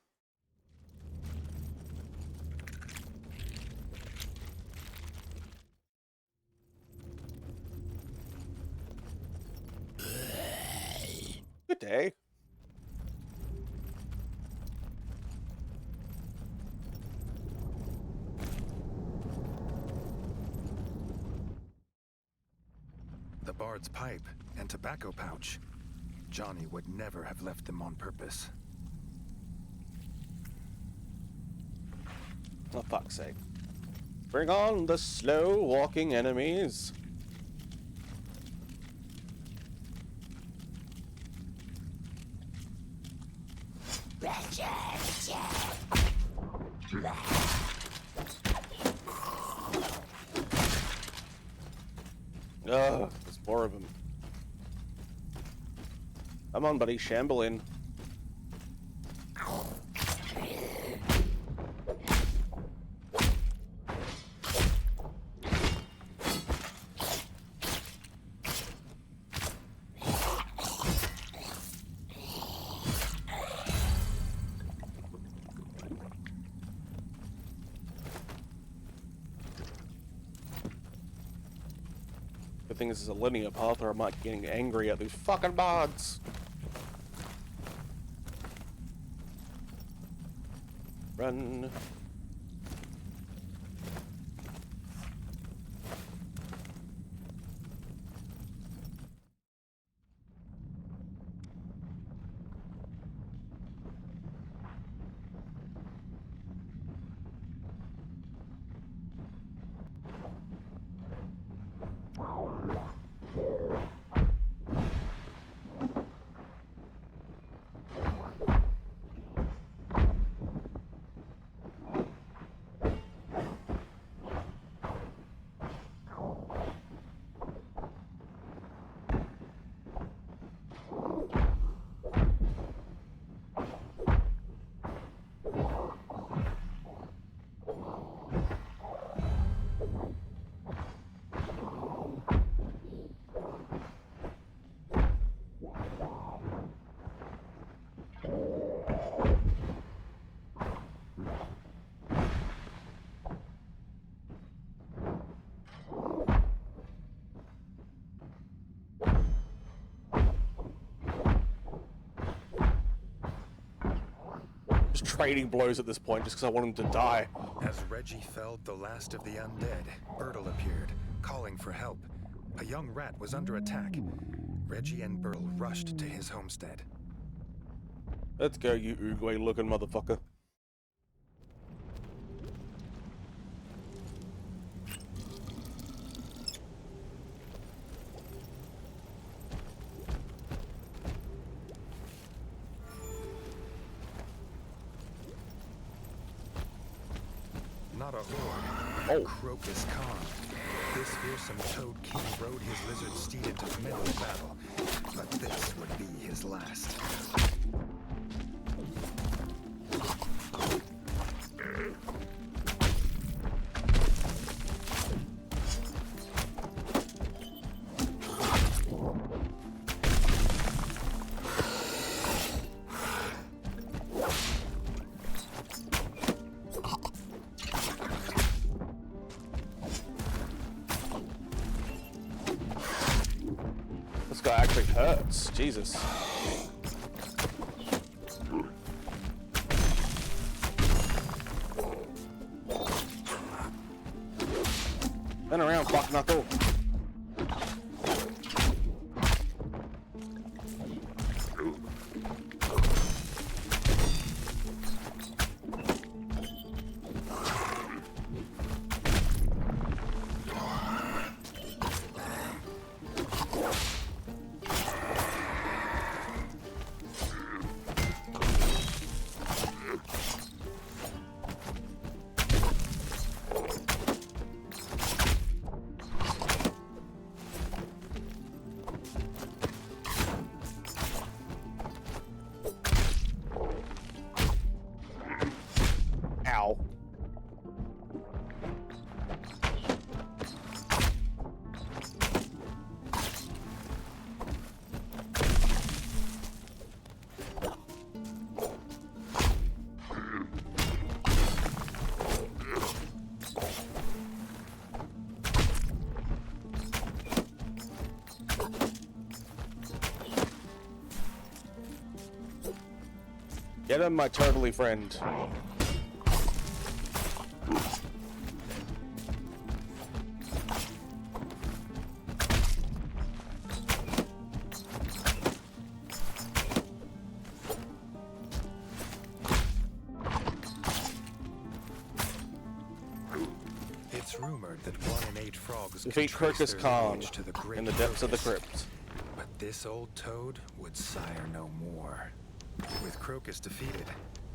Good day. The bard's pipe and tobacco pouch. Johnny would never have left them on purpose. Oh, fuck's sake. Bring on the slow-walking enemies. Ugh, there's more of them. Come on, buddy, shamble in. Good thing this is a linear path, or I might be getting angry at these fucking bards. Run. Just trading blows at this point just because I want him to die. As Redgi felled the last of the undead, Bertle appeared, calling for help. A young rat was under attack. Redgi and Bertle rushed to his homestead. Let's go, you Oogway-looking motherfucker. Not a horde, a Crocus Khan. This fearsome Toad King rode his lizard steed into the middle of battle, but this would be his last. This guy actually hurts. Jesus. Turn around, fuck knuckle. Ow. Get him, my turtley friend. It's rumored that 1 in 8 frogs Defeat can trace Crocus their Khan lineage to the great in the depths of the Crocus. crypt. But this old toad would sire no more. With Crocus defeated,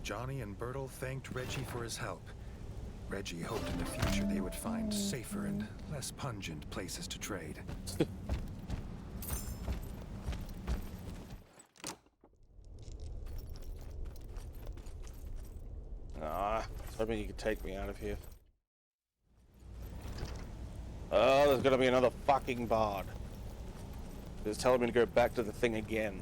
Johnny and Bertle thanked Redgi for his help. Redgi hoped in the future they would find safer and less pungent places to trade. Ah, I was hoping you could take me out of here. Oh, there's gonna be another fucking bard. It's telling me to go back to the thing again.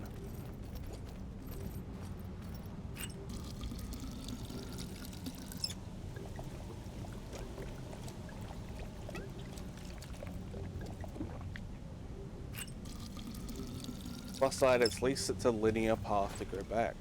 Plus side, at least it's a linear path to go back.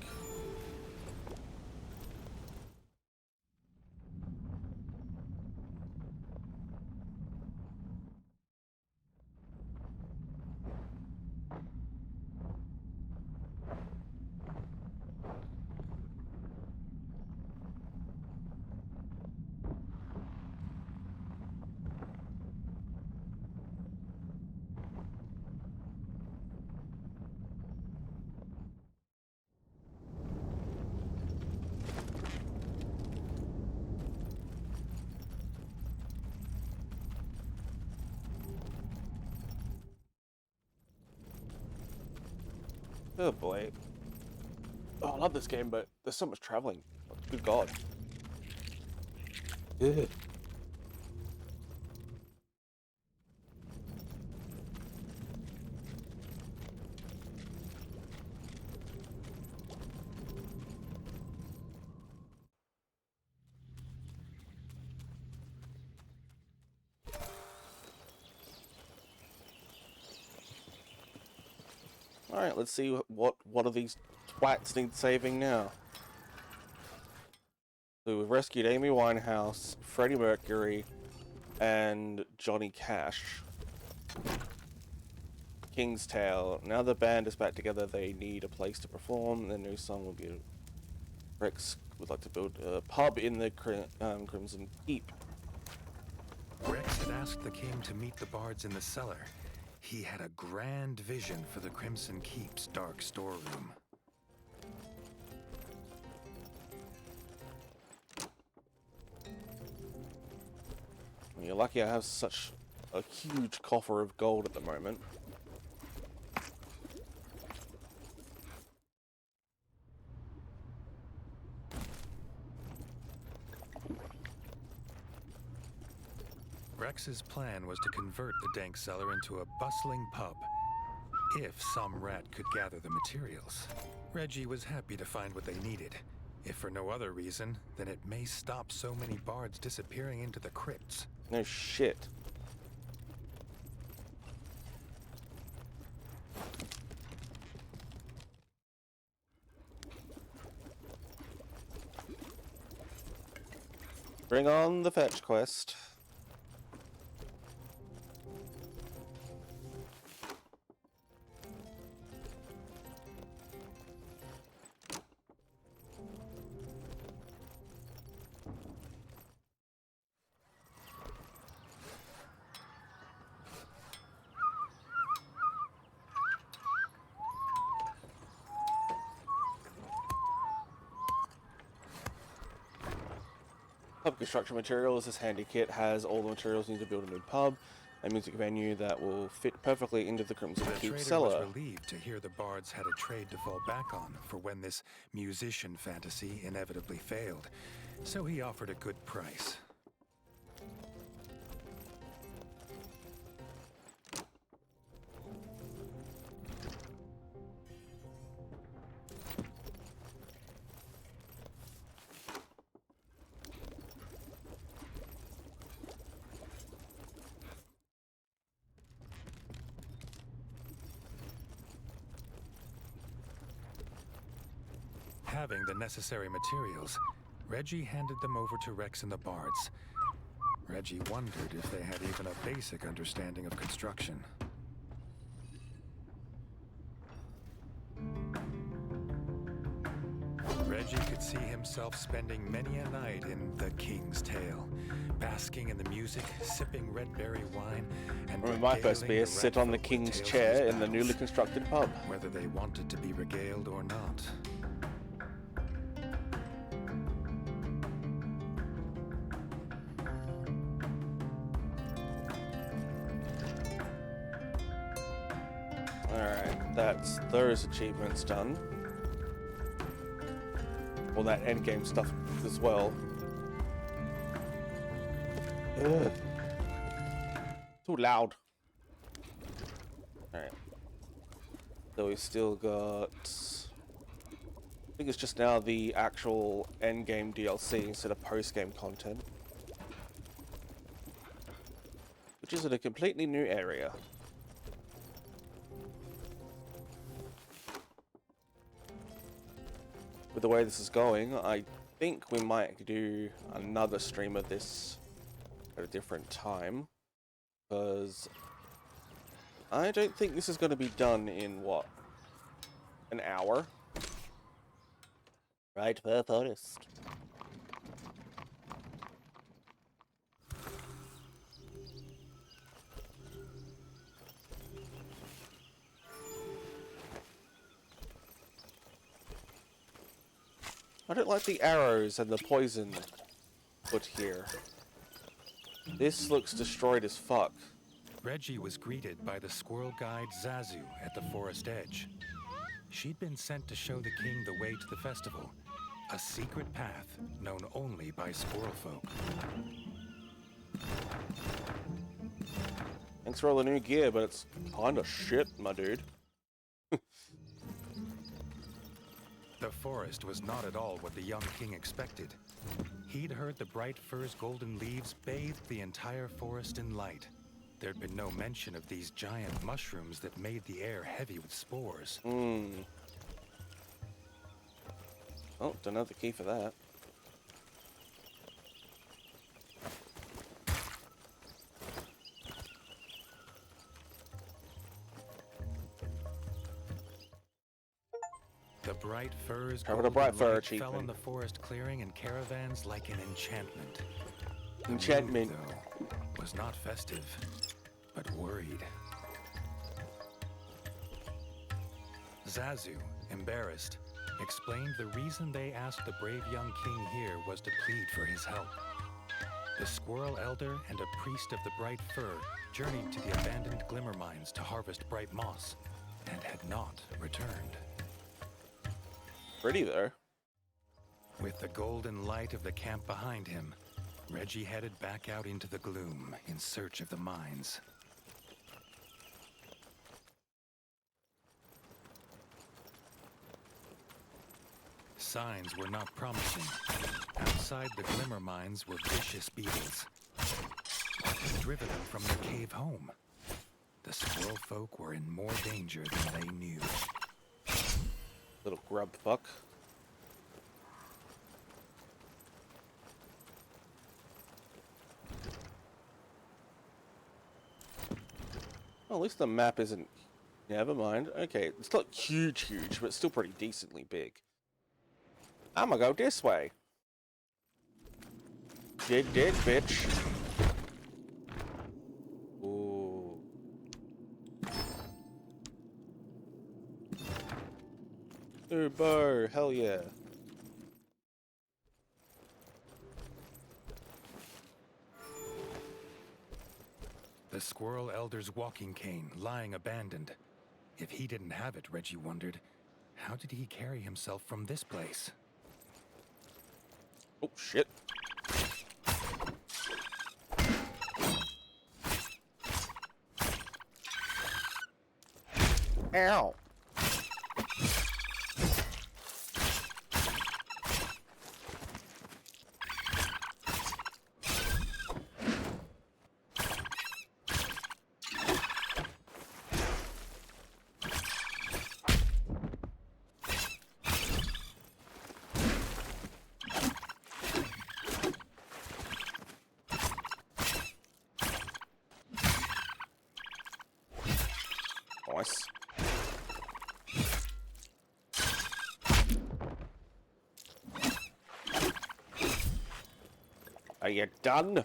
Oh boy. Oh, I love this game, but there's so much traveling. Good God. Ugh. Alright, let's see what of these twats need saving now. So we've rescued Amy Winehouse, Freddie Mercury, and Johnny Cash. King's Tale. Now the band is back together, they need a place to perform. Their new song will be... Rex would like to build a pub in the Crimson Keep. Rex had asked the king to meet the bards in the cellar. He had a grand vision for the Crimson Keep's dark storeroom. You're lucky I have such a huge coffer of gold at the moment. Rex's plan was to convert the dank cellar into a bustling pub, if some rat could gather the materials. Redgi was happy to find what they needed. If for no other reason, then it may stop so many bards disappearing into the crypts. No shit. Bring on the fetch quest. Pub construction materials. This handy kit has all the materials needed to build a new pub, a music venue that will fit perfectly into the Crimson The Keep trader cellar. was relieved to hear the bards had a trade to fall back on for when this musician fantasy inevitably failed, so he offered a good price. Having the necessary materials, Redgi handed them over to Rex and the bards. Redgi wondered if they had even a basic understanding of construction. Redgi could see himself spending many a night in the King's Tale, basking in the music, sipping red berry wine, and My first beer, sit on the king's chair in the newly constructed pub. whether they wanted to be regaled or not. Alright, that's those achievements done. Well, that endgame stuff as well. Ugh. Too loud. Alright. So we still got... I think it's just now the actual endgame DLC instead of post-game content. Which is in a completely new area. With the way this is going, I think we might do another stream of this at a different time. Because I don't think this is going to be done in, what, an hour? Right, Perth Honest. I don't like the arrows and the poison put here. This looks destroyed as fuck. Redgi was greeted by the squirrel guide Zazu at the forest edge. She'd been sent to show the king the way to the festival, a secret path known only by squirrel folk. Thanks for all the new gear, but it's kinda shit, my dude. The forest was not at all what the young king expected. He'd heard the bright fir's golden leaves bathed the entire forest in light. There'd been no mention of these giant mushrooms that made the air heavy with spores. Oh, don't have the key for that. The bright fur's Cover the golden bright fur light fell achievement. on the forest clearing and caravans like an enchantment. The Enchantment. mood, though, was not festive, but worried. Zazu, embarrassed, explained the reason they asked the brave young king here was to plead for his help. The squirrel elder and a priest of the bright fur journeyed to the abandoned glimmer mines to harvest bright moss, and had not returned. Pretty there. With the golden light of the camp behind him, Redgi headed back out into the gloom in search of the mines. Signs were not promising. Outside the glimmer mines were vicious beetles. What had driven them from their cave home? The squirrel folk were in more danger than they knew. Little grub fuck. Well, at least the map isn't... Never mind. Okay, it's not huge, but it's still pretty decently big. I'm gonna go this way. Dig, bitch. Ooh. Bow, hell yeah. The squirrel elder's walking cane lying abandoned. If he didn't have it, Redgi wondered, how did he carry himself from this place? Oh, shit. Ow. Nice. Are you done?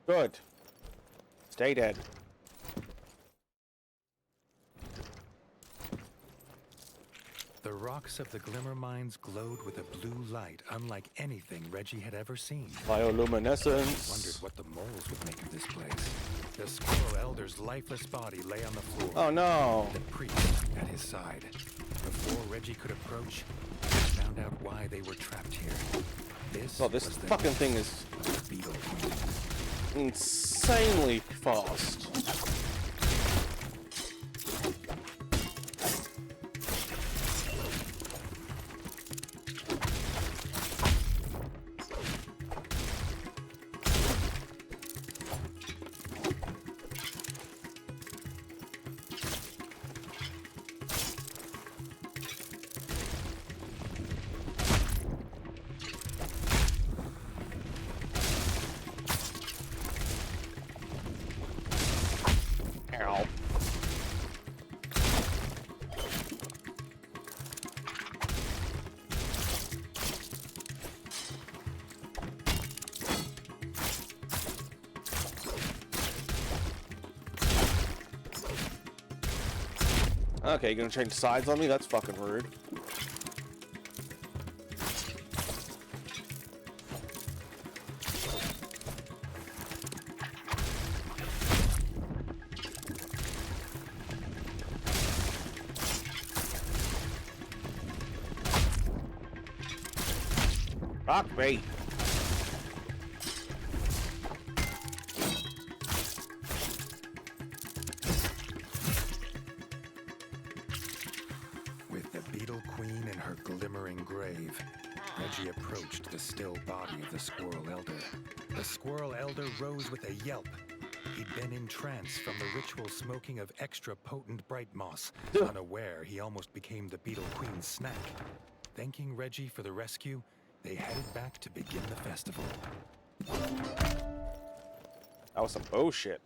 Good. Stay dead. The rocks of the glimmer mines glowed with a blue light unlike anything Redgi had ever seen. Bioluminescence. Wondered what the moles would make of this place. The squirrel elder's lifeless body lay on the floor. Oh no. The priest at his side. Before Redgi could approach, he found out why they were trapped here. This This was the fucking thing is beetle. insanely fast. Ow. Okay, you gonna change sides on me? That's fucking rude. Fuck me. With the Beetle Queen in her glimmering grave, Redgi approached the still body of the Squirrel Elder. The Squirrel Elder rose with a yelp. He'd been in trance from the ritual smoking of extra potent bright moss. Unaware, he almost became the Beetle Queen's snack. Thanking Redgi for the rescue, they headed back to begin the festival. That was some bullshit.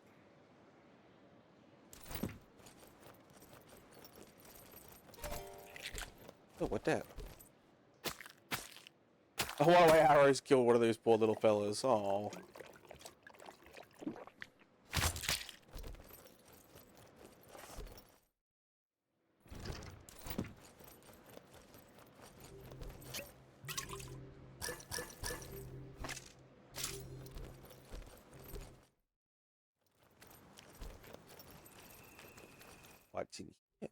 Oh, what that? Oh, wow, my arrows killed one of those poor little fellas. Oh. What's in here?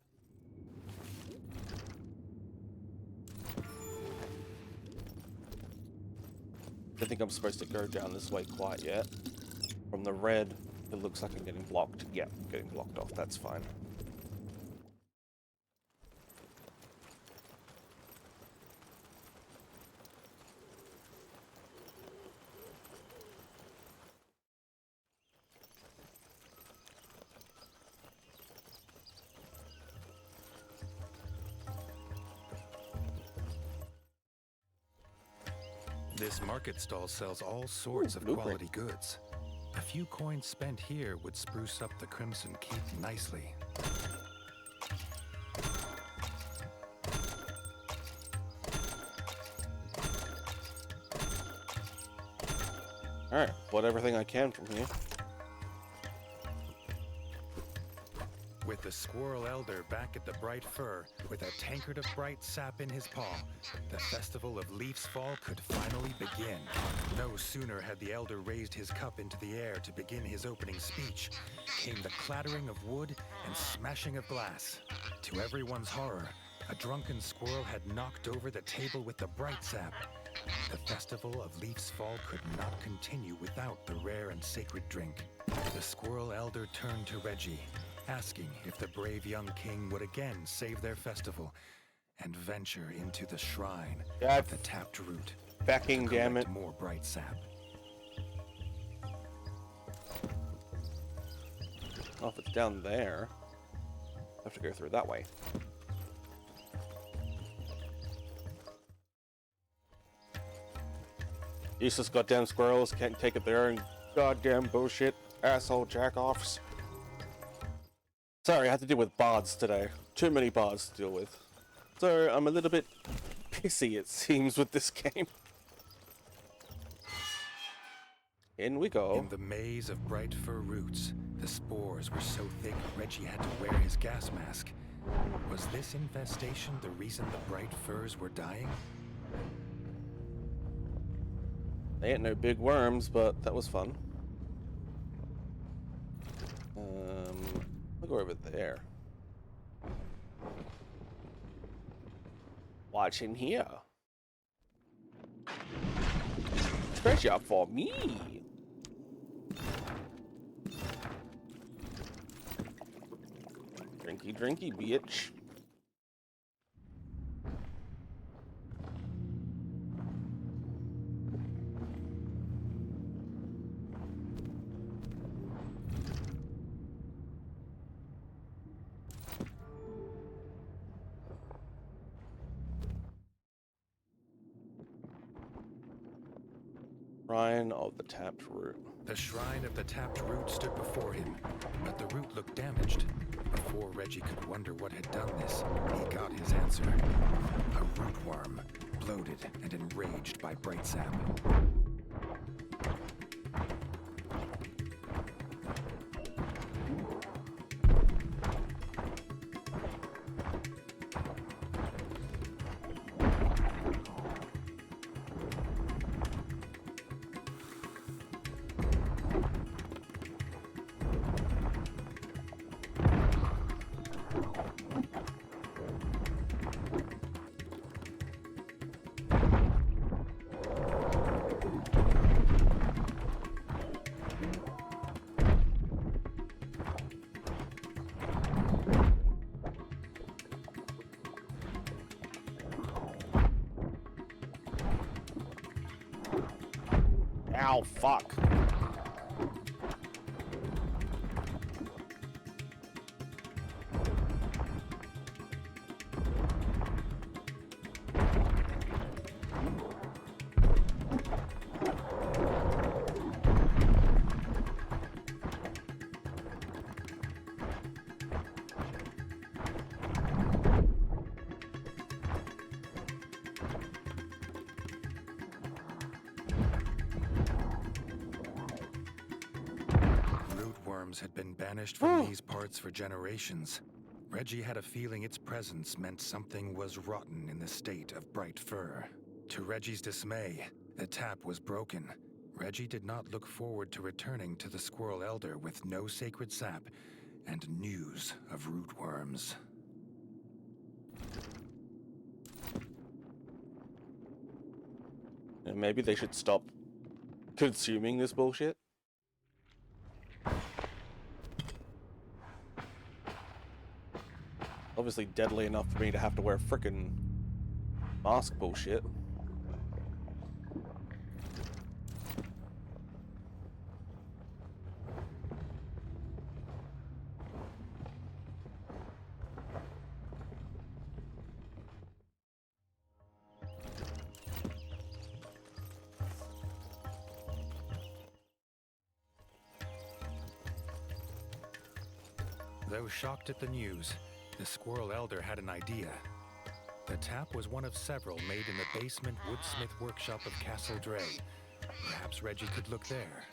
I think I'm supposed to go down this way quite yet. From the red, it looks like I'm getting blocked. Yeah, getting blocked off. That's fine. This market stall sells all sorts of quality goods. A few coins spent here would spruce up the Crimson Keep nicely. Alright, bought everything I can from here. With the Squirrel Elder back at the Bright Fir, with a tankard of bright sap in his paw, the festival of Leaf's Fall could finally begin. No sooner had the Elder raised his cup into the air to begin his opening speech, came the clattering of wood and smashing of glass. To everyone's horror, a drunken squirrel had knocked over the table with the bright sap. The festival of Leaf's Fall could not continue without the rare and sacred drink. The Squirrel Elder turned to Redgi, asking if the brave young king would again save their festival and venture into the shrine of the tapped root. Backing, damn it. More bright sap. Well, if it's down there, I have to go through that way. Useless goddamn squirrels can't take it there and goddamn bullshit asshole jack-offs. Sorry, I had to deal with bards today. Too many bards to deal with. So I'm a little bit pissy, it seems, with this game. In we go. In the maze of bright fir roots, the spores were so thick Redgi had to wear his gas mask. Was this infestation the reason the bright firs were dying? They ain't no big worms, but that was fun. I'll go over there. Watch in here. Treasure for me. Drinky, drinky, bitch. Shrine of the Tapped Root. The Shrine of the Tapped Root stood before him, but the root looked damaged. Before Redgi could wonder what had done this, he got his answer. A root worm, bloated and enraged by bright sap. Ow, fuck. Had been banished from these parts for generations. Redgi had a feeling its presence meant something was rotten in the state of bright fur. To Redgi's dismay, the tap was broken. Redgi did not look forward to returning to the Squirrel Elder with no sacred sap and news of rootworms. And maybe they should stop consuming this bullshit. Obviously deadly enough for me to have to wear frickin' mask bullshit. Though shocked at the news, the Squirrel Elder had an idea. The tap was one of several made in the basement woodsmith workshop of Castle Dre. Perhaps Redgi could look there.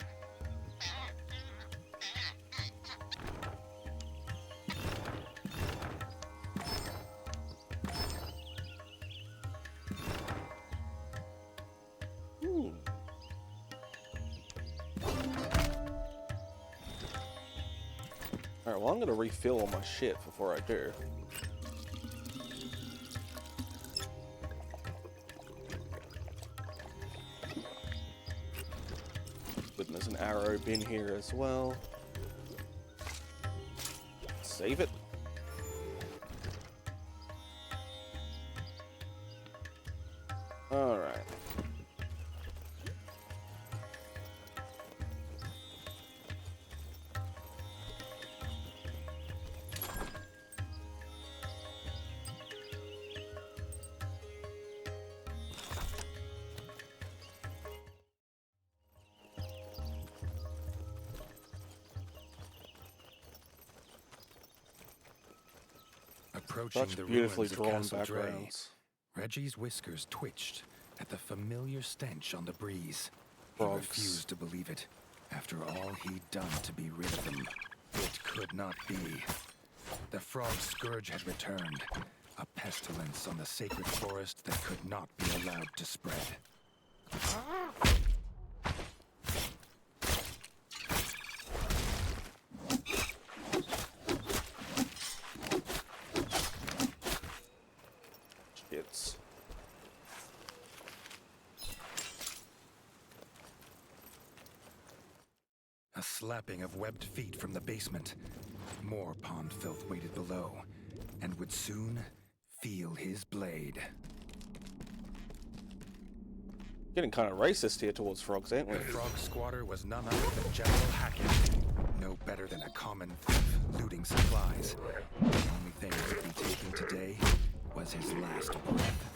Alright, well I'm gonna refill all my shit before I do. But there's an arrow bin here as well. Save it. Alright. Approaching Such the beautifully ruins of drawn Castle Dre, backgrounds. Redgi's whiskers twitched at the familiar stench on the breeze. Frogs. He refused to believe it. After all he'd done to be rid of them, it could not be. The frog scourge had returned, a pestilence on the sacred forest that could not be allowed to spread. Shits. A slapping of webbed feet from the basement. More pond filth waited below, and would soon feel his blade. Getting kind of racist here towards frogs, ain't we? The frog squatter was none other than General Hackett. No better than a common thief looting supplies. The only thing he'd be taking today was his last breath.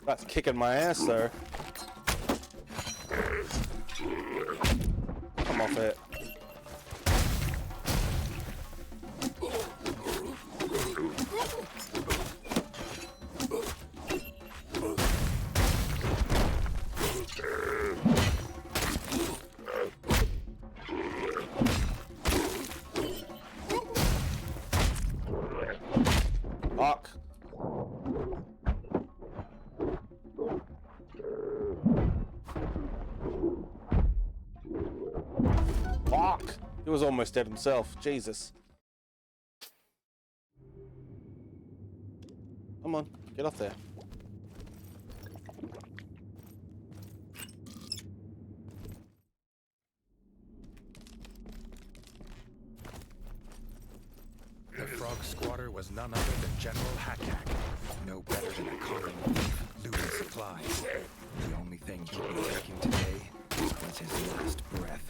That's kicking my ass though. Come off it. Fuck. Fuck. He was almost dead himself. Jesus. Come on, get off there. The frog squatter was none other than General Hackhack. No better than a common thief, looting supplies. The only thing he'd be taking today was his last breath.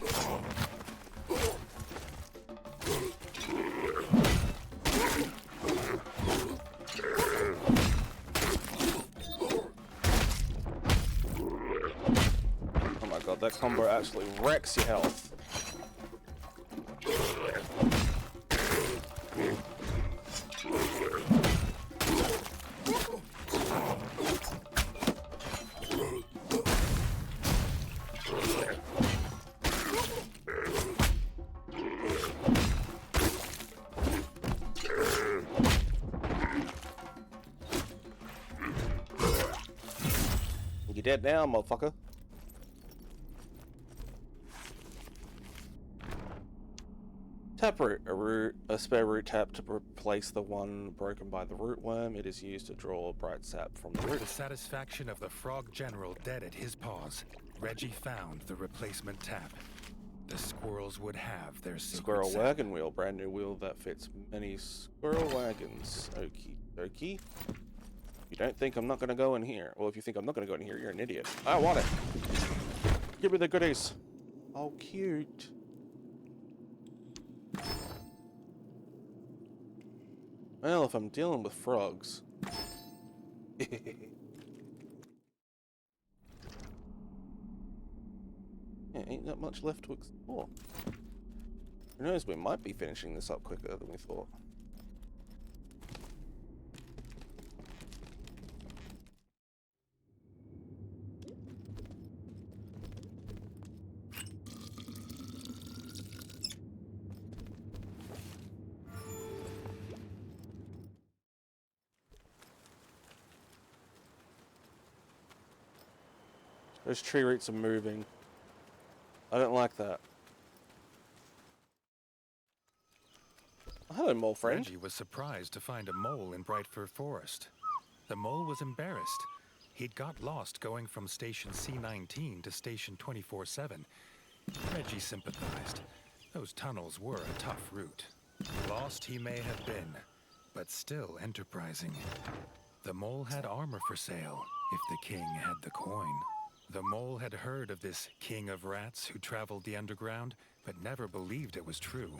Oh my god, that combo actually wrecks your health. You dead now, motherfucker. Tap root, a spare root tap to replace the one broken by the root worm. It is used to draw bright sap from the With root. the satisfaction of the frog general dead at his paws, Redgi found the replacement tap. The squirrels would have their secret Squirrel sap. wagon wheel, brand new wheel that fits many squirrel wagons. Okie dokie. You don't think I'm not gonna go in here? Well, if you think I'm not gonna go in here, you're an idiot. I want it. Give me the goodies. Oh, cute. Well, if I'm dealing with frogs. Yeah, ain't that much left to explore. Who knows, we might be finishing this up quicker than we thought. Those tree roots are moving. I don't like that. Oh, hello, mole friend. Redgi was surprised to find a mole in Brightfur Forest. The mole was embarrassed. He'd got lost going from Station C-19 to Station 24/7. Redgi sympathized. Those tunnels were a tough route. Lost he may have been, but still enterprising. The mole had armor for sale, if the king had the coin. The mole had heard of this king of rats who traveled the underground, but never believed it was true.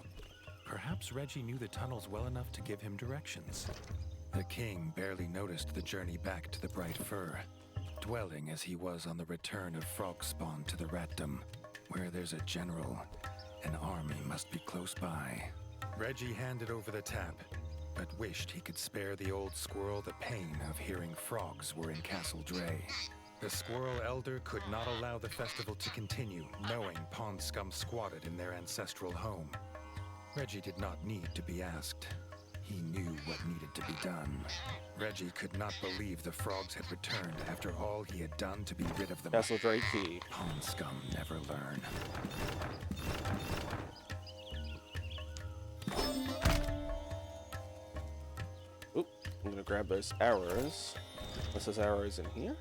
Perhaps Redgi knew the tunnels well enough to give him directions. The king barely noticed the journey back to the Bright Fur, dwelling as he was on the return of frog spawn to the ratdom. Where there's a general, an army must be close by. Redgi handed over the tap, but wished he could spare the old squirrel the pain of hearing frogs were in Castle Dre. The squirrel elder could not allow the festival to continue, knowing pond scum squatted in their ancestral home. Redgi did not need to be asked. He knew what needed to be done. Redgi could not believe the frogs had returned after all he had done to be rid of them. Castle Dre key. Pond scum never learn. Oop, I'm gonna grab those arrows. Unless there's arrows in here?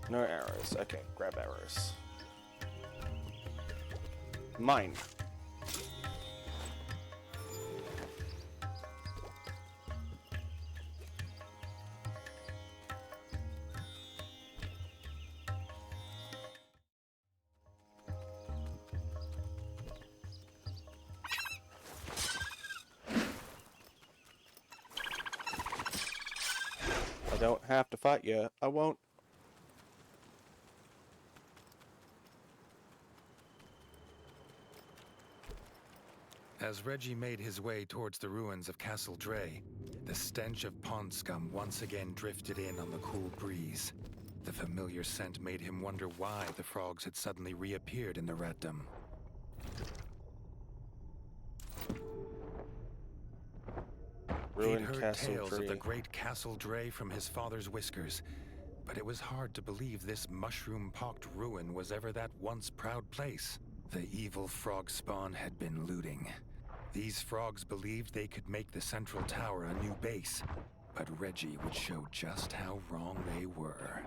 No arrows. Okay, grab arrows. Mine. I don't have to fight you. I won't. As Redgi made his way towards the ruins of Castle Dre, the stench of pond scum once again drifted in on the cool breeze. The familiar scent made him wonder why the frogs had suddenly reappeared in the ratdom. He'd heard tales of the great Castle Dre from his father's whiskers, but it was hard to believe this mushroom-pocked ruin was ever that once proud place. The evil frog spawn had been looting. These frogs believed they could make the central tower a new base, but Redgi would show just how wrong they were.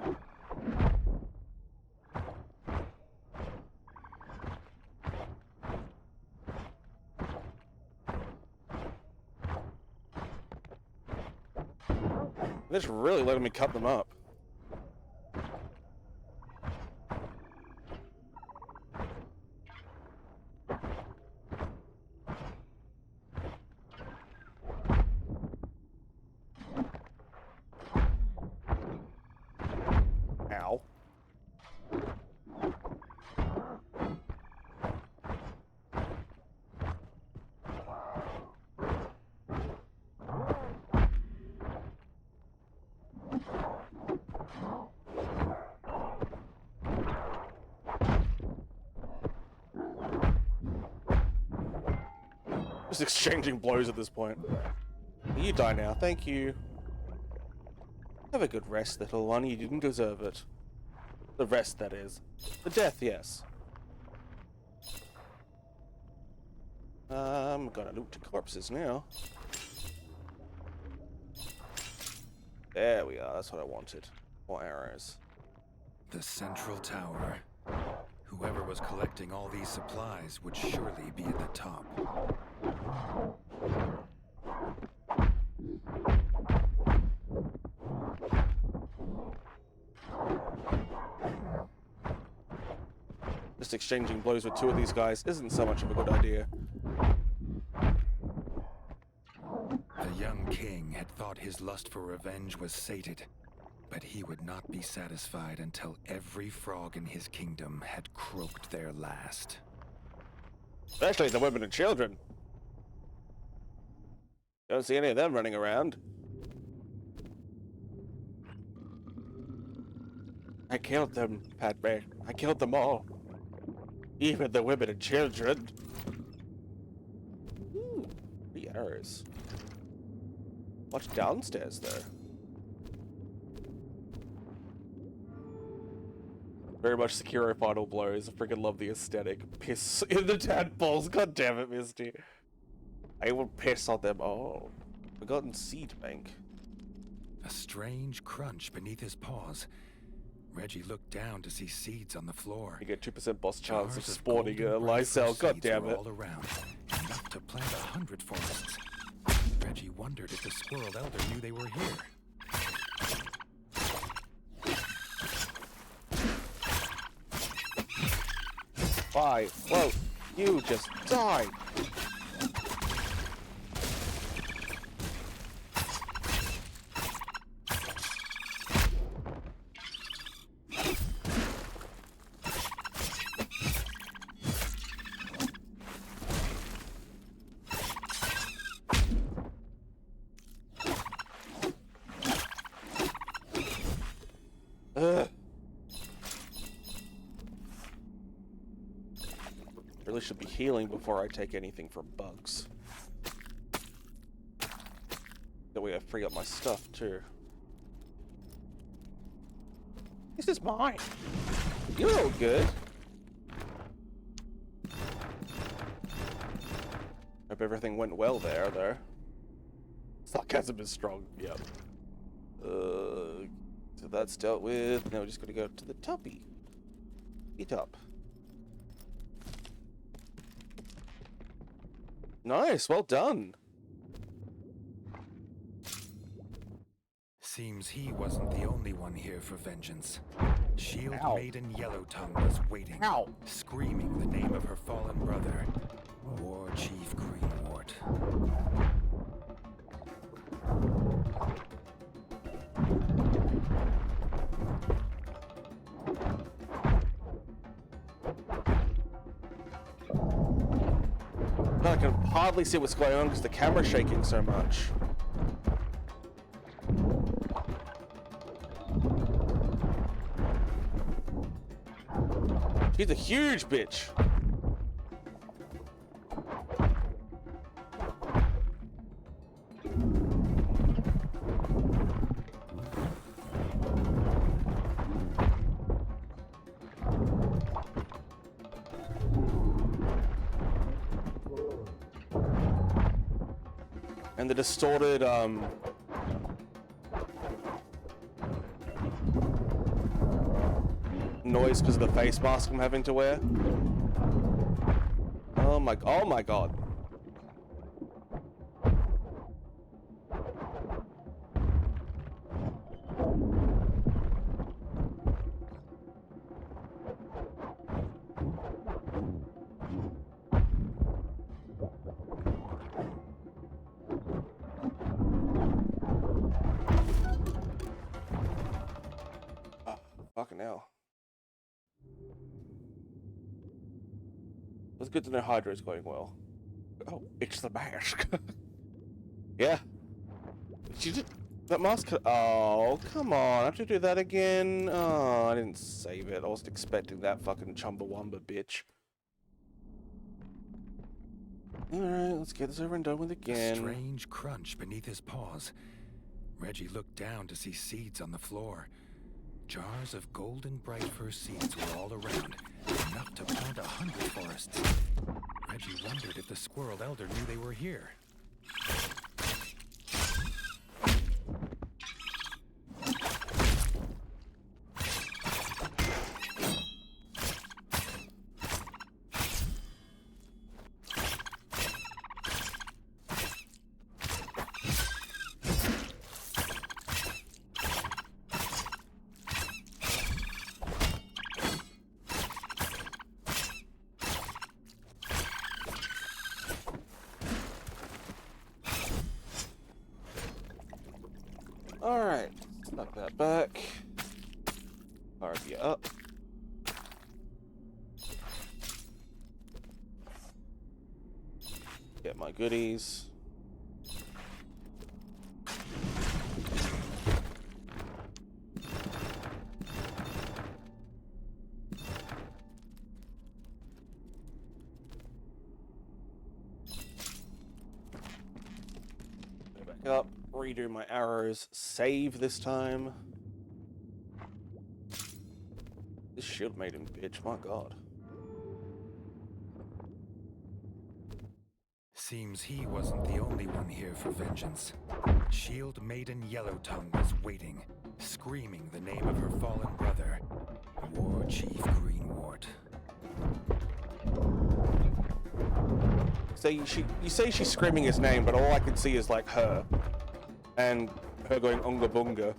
They're just really letting me cut them up. Ow. Just exchanging blows at this point. You die now, thank you. Have a good rest, little one. You didn't deserve it. The rest, that is. The death, yes. I'm gonna loot the corpses now. There we are, that's what I wanted. More arrows. The central tower. Whoever was collecting all these supplies would surely be at the top. Just exchanging blows with two of these guys isn't so much of a good idea. The young king had thought his lust for revenge was sated, but he would not be satisfied until every frog in his kingdom had croaked their last. Especially the women and children. Don't see any of them running around. I killed them, Padme. I killed them all. Even the women and children. Ooh, 3 arrows. What's downstairs, though? Very much Sekiro final blows. I freaking love the aesthetic. Piss in the tadpoles. God damn it, Misty. I will piss on them all. Forgotten seed bank. A strange crunch beneath his paws. Redgi looked down to see seeds on the floor. You get 2% boss chance of Jars spawning a golden Lysel. breadfruit God seeds damn were it. all around, enough to plant 100 forests. Redgi wondered if the squirrel elder knew they were here. Bye. Whoa. You just died. Really should be healing before I take anything for bugs. That way I free up my stuff too. This is mine. You're all good. Hope everything went well there, though. Sarcasm is strong. Yep. So that's dealt with. Now we just gotta go to the toppy. The top. Nice, well done. Seems he wasn't the only one here for vengeance. Shield Ow. Maiden Yellowtongue was waiting, Ow. screaming the name of her fallen brother, War Chief Greenwort. I can hardly see what's going on because the camera's shaking so much. She's a huge bitch. And the distorted, noise because of the face mask I'm having to wear. Oh my god. Oh, fucking hell. It's good to know Hydra's going well. Oh, it's the mask. Yeah. She did that mask. Oh, come on. I have to do that again. Oh, I didn't save it. I wasn't expecting that fucking Chumbawamba bitch. Alright, let's get this over and done with again. A strange crunch beneath his paws. Reggie looked down to see seeds on the floor. Jars of golden bright first seeds were all around, enough to plant 100 forests. Reggie wondered if the squirrel elder knew they were here. Alright, knock that back. RB up. Get my goodies. Go back up. Redo my arrows, save this time. This shield made him bitch, my god. Seems he wasn't the only one here for vengeance. Shield Maiden Yellowtongue was waiting, screaming the name of her fallen brother, War Chief Greenwort. So you say she's screaming his name, but all I can see is like her. And her going unga bunga.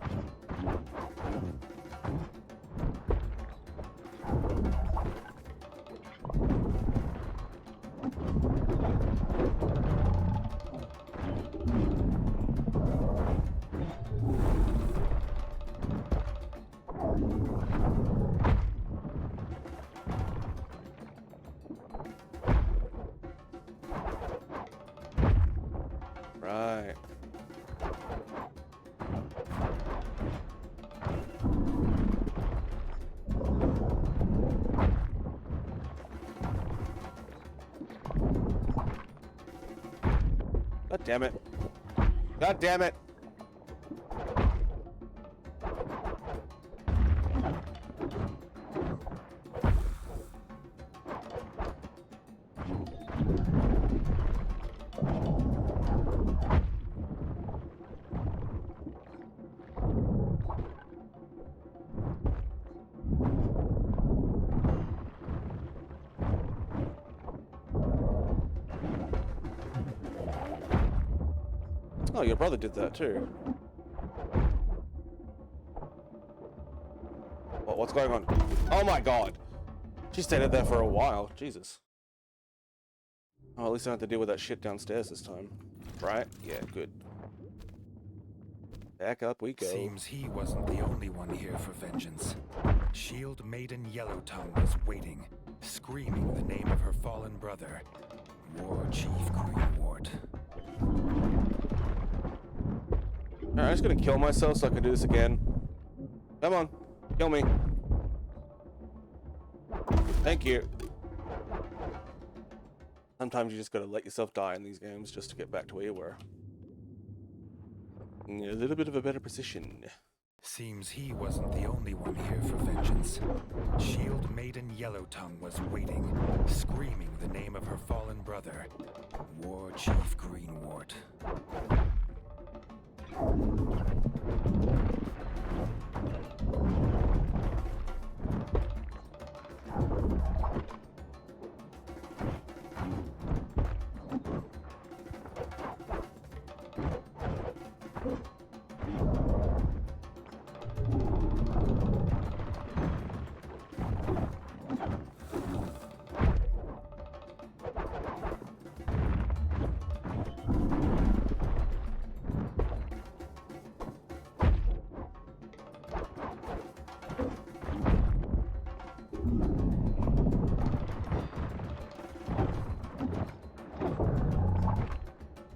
Right. God damn it. God damn it. Oh, your brother did that too. What's going on? Oh my god. She stayed there for a while. Jesus. Oh, at least I don't have to deal with that shit downstairs this time. Right? Yeah, good. Back up we go. Seems he wasn't the only one here for vengeance. Shield Maiden Yellowtongue was waiting, screaming the name of her fallen brother, War Chief Greenwort. Alright, I'm just gonna kill myself so I can do this again. Come on, kill me. Thank you. Sometimes you just gotta let yourself die in these games just to get back to where you were. A little bit of a better position. Seems he wasn't the only one here for vengeance. Shield Maiden Yellowtongue was waiting, screaming the name of her fallen brother, War Chief Greenwort.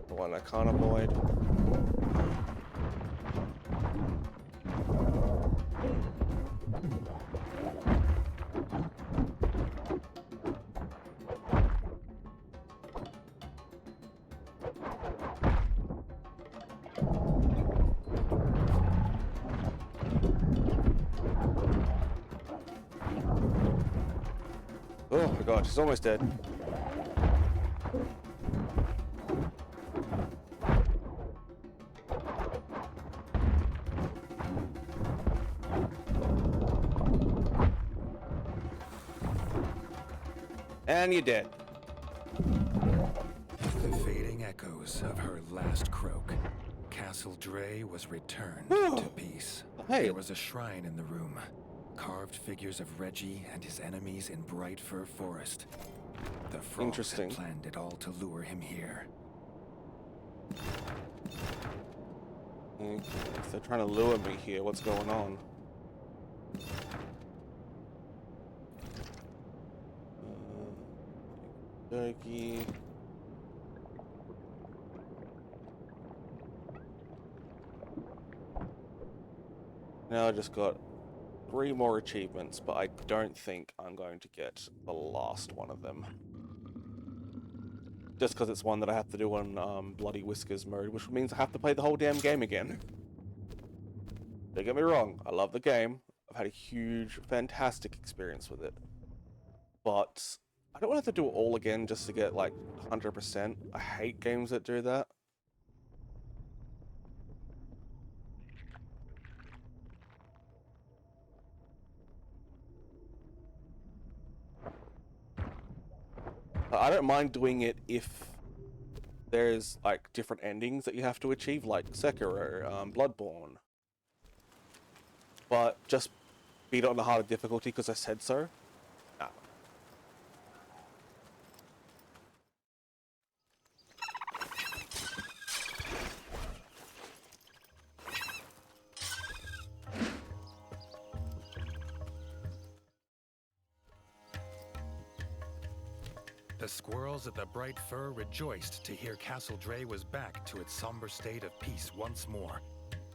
One I can't avoid. Oh my god, she's almost dead. And you're dead. The fading echoes of her last croak, Castle Dre was returned to peace. Hey. There was a shrine in the room, carved figures of Redgi and his enemies in Bright Fir Forest. The frogs Interesting. had planned it all to lure him here. If they're trying to lure me here, what's going on? Turkey. Now I just got 3 more achievements, but I don't think I'm going to get the last one of them. Just because it's one that I have to do on Bloody Whiskers mode, which means I have to play the whole damn game again. Don't get me wrong, I love the game. I've had a huge, fantastic experience with it. But I don't want to have to do it all again just to get like 100%. I hate games that do that. I don't mind doing it if there's like different endings that you have to achieve, like Sekiro, Bloodborne. But just beat it on the harder difficulty because I said so? Nah. The squirrels at the Bright Fir rejoiced to hear Castle Dre was back to its somber state of peace once more.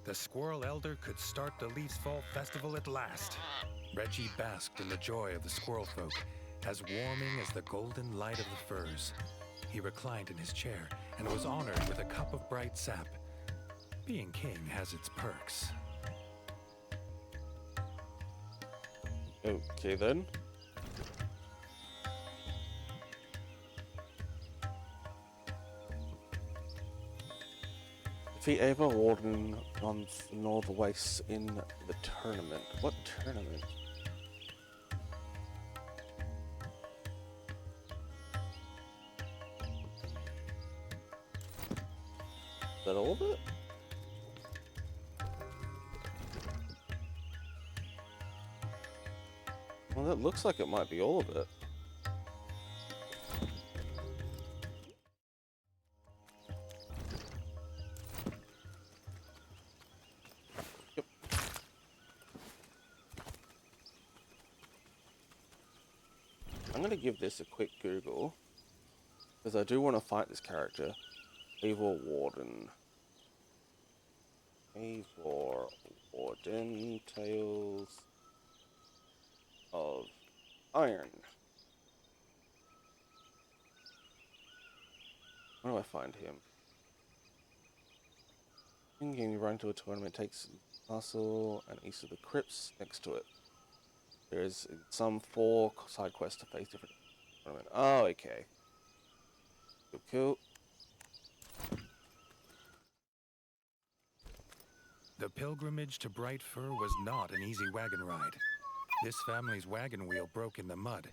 The Squirrel Elder could start the Leaves Fall Festival at last. Redgi basked in the joy of the squirrel folk, as warming as the golden light of the firs. He reclined in his chair and was honored with a cup of bright sap. Being king has its perks. Okay then. Defeat Ava Warden on North Wastes in the tournament. What tournament? Is that all of it? Well, that looks like it might be all of it. Yep. I'm gonna give this a quick Google because I do want to fight this character. Eivor Warden. Eivor Warden, Tales of Iron. Where do I find him? In game, you run to a tournament, takes castle and east of the crypts next to it. There is some 4 side quests to face different tournament. Oh, okay. Cool, cool. The pilgrimage to Bright Fur was not an easy wagon ride. This family's wagon wheel broke in the mud.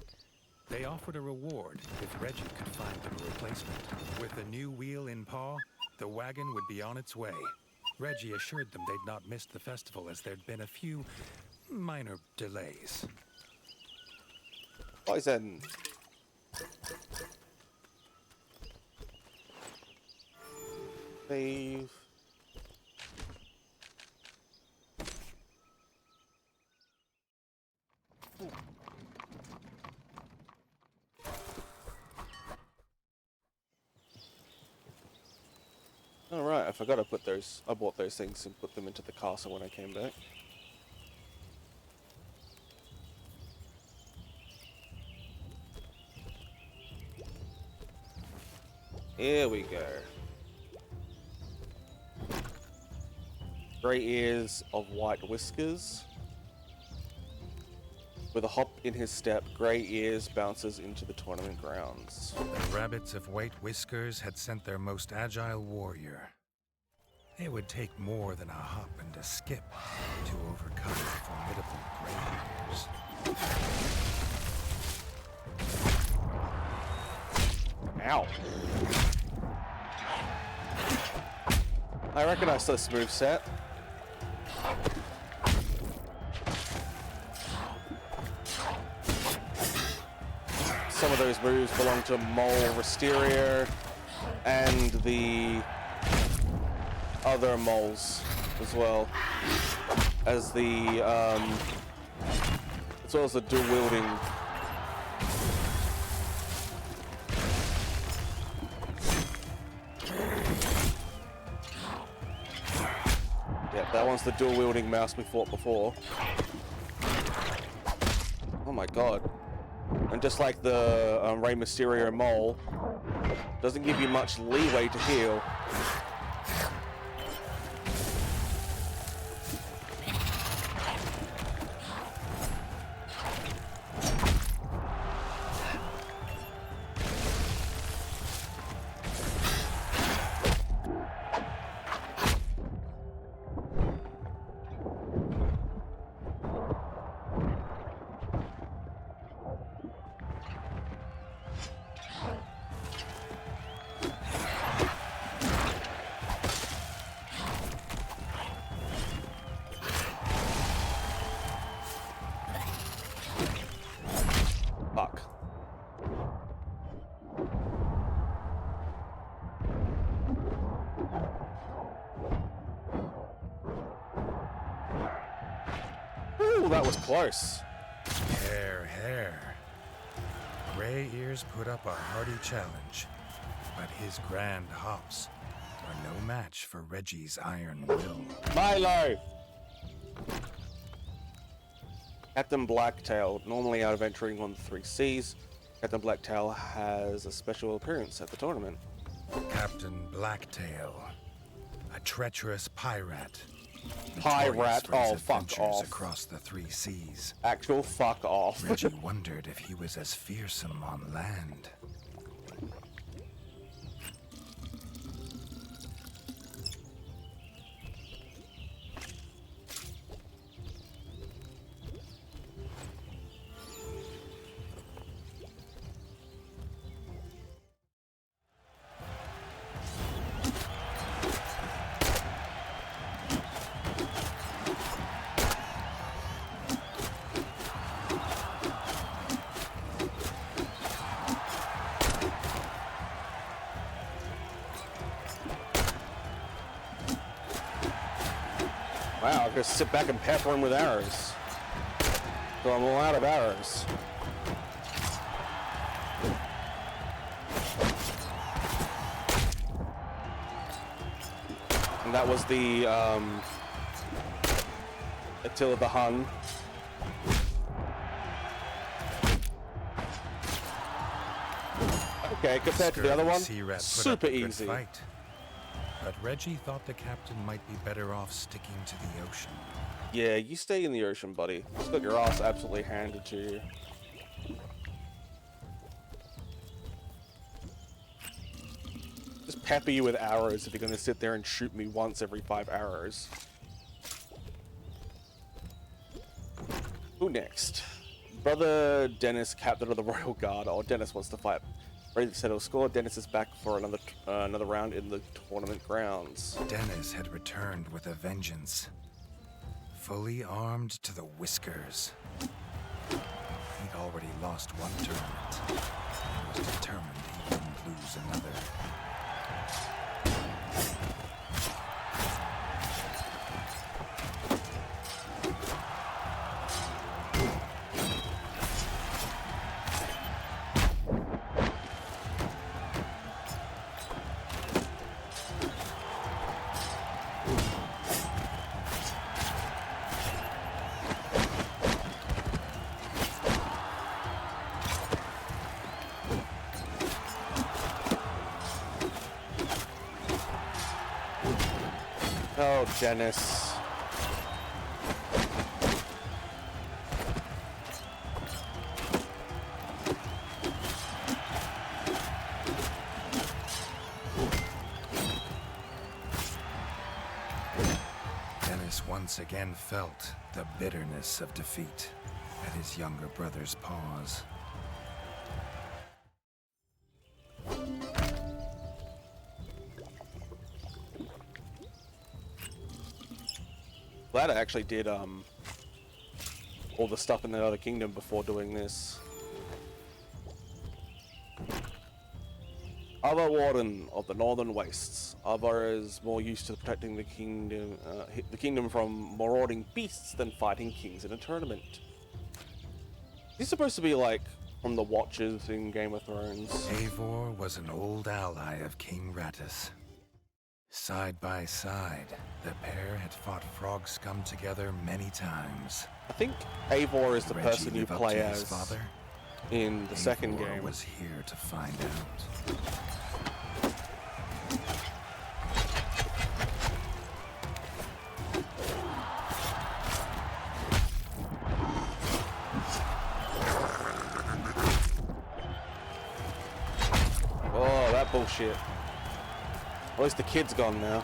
They offered a reward if Redgi could find them a replacement. With the new wheel in paw, the wagon would be on its way. Redgi assured them they'd not missed the festival as there'd been a few minor delays. Poison. Save. Alright, I forgot to put those. I bought those things and put them into the castle when I came back. Here we go. Grey ears of white whiskers. With a hop in his step, Grey Ears bounces into the tournament grounds. The rabbits of white whiskers had sent their most agile warrior. It would take more than a hop and a skip to overcome the formidable Grey Ears. Ow. I recognize this moveset. Some of those moves belong to Mole Wisteria and the other moles as well as the dual wielding. Yeah, that one's the dual wielding mouse we fought before. Oh my god. And just like the Rey Mysterio mole, doesn't give you much leeway to heal. Fuck. Ooh, that was close. Heir. Grey Ears put up a hearty challenge, but his grand hops are no match for Redgi's iron will. Milo! Captain Blacktail, normally out of entering on the 3 Seas, Captain Blacktail has a special appearance at the tournament. Captain Blacktail, a treacherous pirate. Pirate? Oh, fuck adventures off. Across the 3 seas. Actual fuck off. Redgi wondered if he was as fearsome on land. Wow, I just sit back and pepper him with arrows. So I'm all out of arrows. And that was the Attila the Hun. Okay, compared to the other one, super easy. But Redgi thought the captain might be better off sticking to the ocean. Yeah, you stay in the ocean, buddy. Just got your ass absolutely handed to you. Just pepper you with arrows if you're going to sit there and shoot me once every 5 arrows. Who next? Brother Dennis, captain of the Royal Guard. Oh, Dennis wants to fight. Ready to settle score. Dennis is back for another round in the tournament grounds. Dennis had returned with a vengeance. Fully armed to the whiskers. He'd already lost one tournament and was determined he wouldn't lose another. Oh, Dennis. Dennis once again felt the bitterness of defeat at his younger brother's paws. Glad I actually did all the stuff in the other kingdom before doing this. Ava Warden of the Northern Wastes. Ava is more used to protecting the kingdom from marauding beasts than fighting kings in a tournament. He's supposed to be like from the Watchers in Game of Thrones. Eivor was an old ally of King Rattus. Side by side, the pair had fought frog scum together many times. I think Eivor is the Redgi person you lived up play to his as father. in the second Eivor game. was here to find out. Oh, that bullshit. At least the kid's gone now.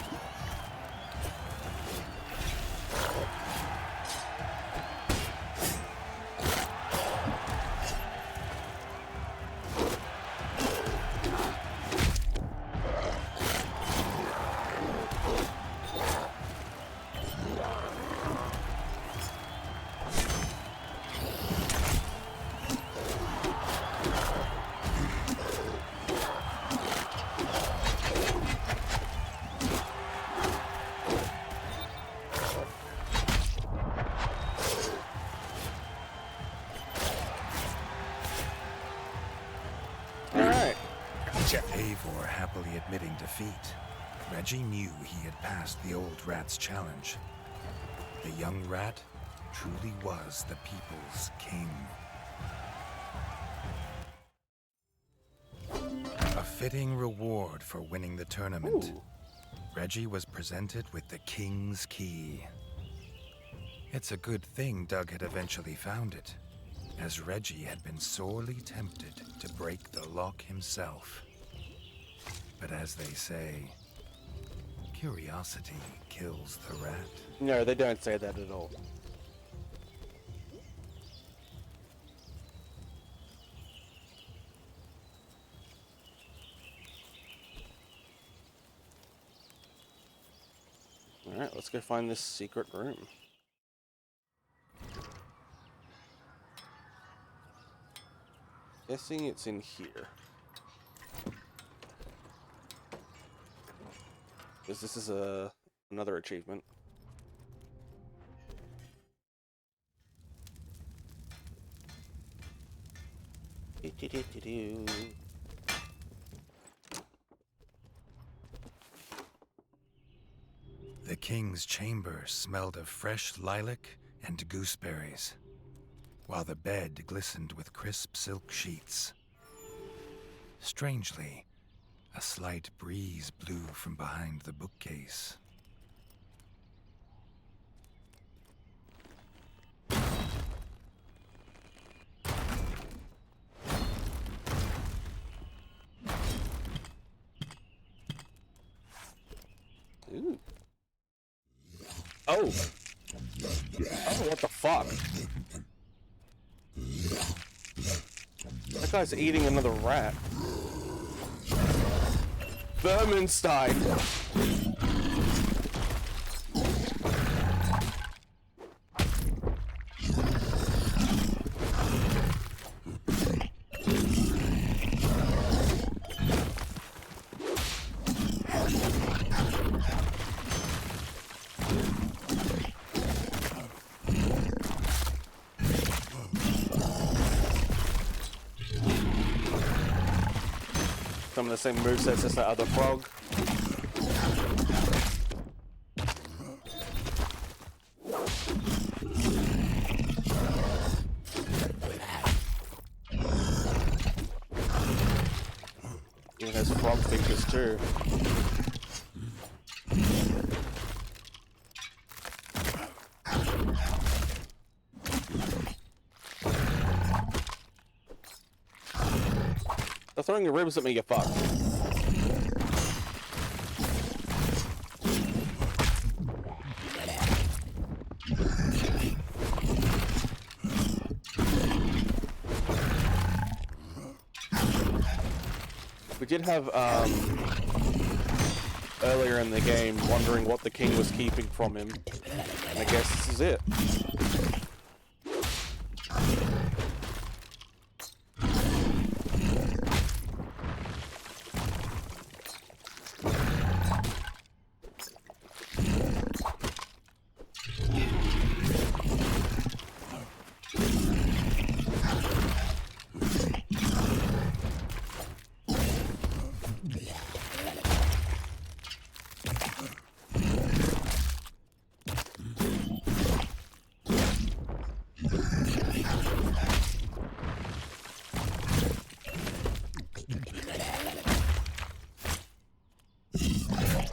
Eivor happily admitting defeat, Redgi knew he had passed the old rat's challenge. The young rat truly was the people's king. A fitting reward for winning the tournament. Ooh. Redgi was presented with the King's Key. It's a good thing Doug had eventually found it, as Redgi had been sorely tempted to break the lock himself. But as they say, curiosity kills the rat. No, they don't say that at all. Alright, let's go find this secret room. Guessing it's in here. Because this is another achievement. The king's chamber smelled of fresh lilac and gooseberries, while the bed glistened with crisp silk sheets. Strangely, A slight breeze blew from behind the bookcase. Ooh. Oh! Oh, what the fuck? That guy's eating another rat. Verminstein! Some of the same movesets as that other frog. It has frog features too. They're throwing your ribs at me, you fuck. We did have, earlier in the game, wondering what the king was keeping from him. And I guess this is it.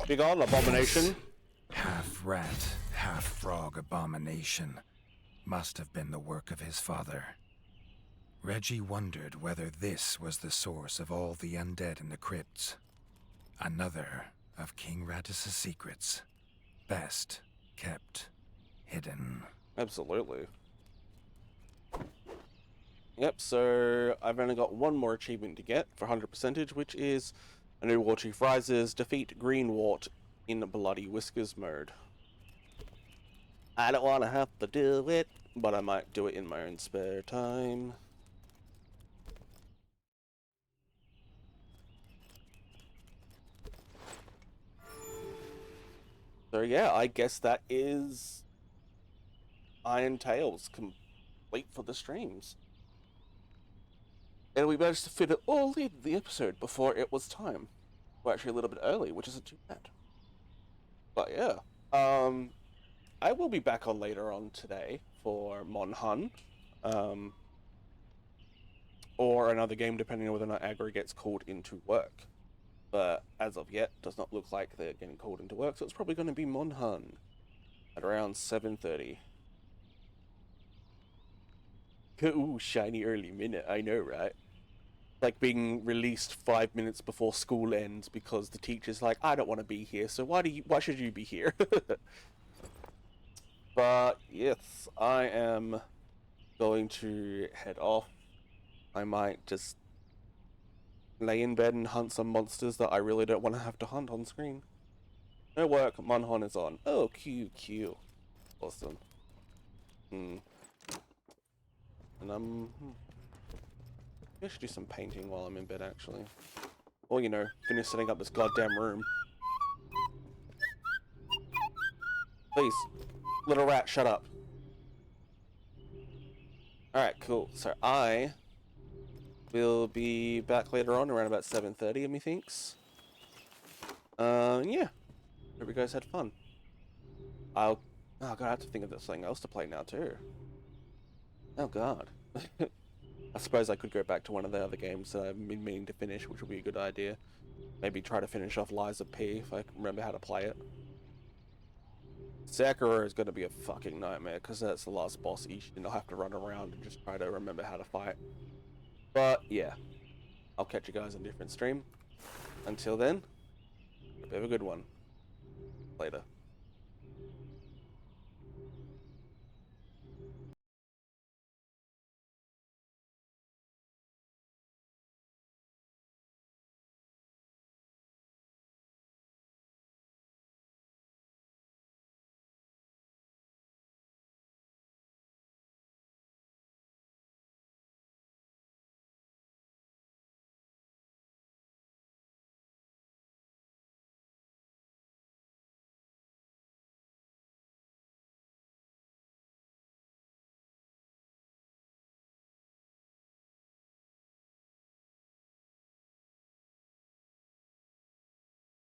Big on abomination. Half rat, half frog abomination. Must have been the work of his father. Redgi wondered whether this was the source of all the undead in the crypts. Another of King Radis's secrets. Best kept hidden. Absolutely. Yep, so I've only got one more achievement to get for 100%, which is a new war chief rises, defeat Green Wart in Bloody Whiskers mode. I don't want to have to do it, but I might do it in my own spare time. So yeah, I guess that is Iron Tales complete for the streams. And we managed to fit it all in the episode before it was time. Well, actually a little bit early, which isn't too bad. But yeah, I will be back on later on today for Monhun, or another game depending on whether or not Agri gets called into work. But as of yet, does not look like they're getting called into work, so it's probably going to be Monhun at around 7:30. Ooh, shiny early minute, I know, right? Like being released 5 minutes before school ends because the teacher's like, I don't want to be here, so why should you be here? But yes, I am going to head off. I might just lay in bed and hunt some monsters that I really don't want to have to hunt on screen. No work, Monhon is on. Oh, cute. Awesome. And I should do some painting while I'm in bed, actually. Or, you know, finish setting up this goddamn room. Please, little rat, shut up. Alright, cool. So I will be back later on around about 7:30, methinks. Yeah. Hope you guys had fun. Oh god, I have to think of something else to play now too. Oh god. I suppose I could go back to one of the other games that I've been meaning to finish, which would be a good idea. Maybe try to finish off Liza P if I can remember how to play it. Sakura is going to be a fucking nightmare because that's the last boss each, and I'll have to run around and just try to remember how to fight. But yeah, I'll catch you guys on a different stream. Until then, hope you have a good one. Later.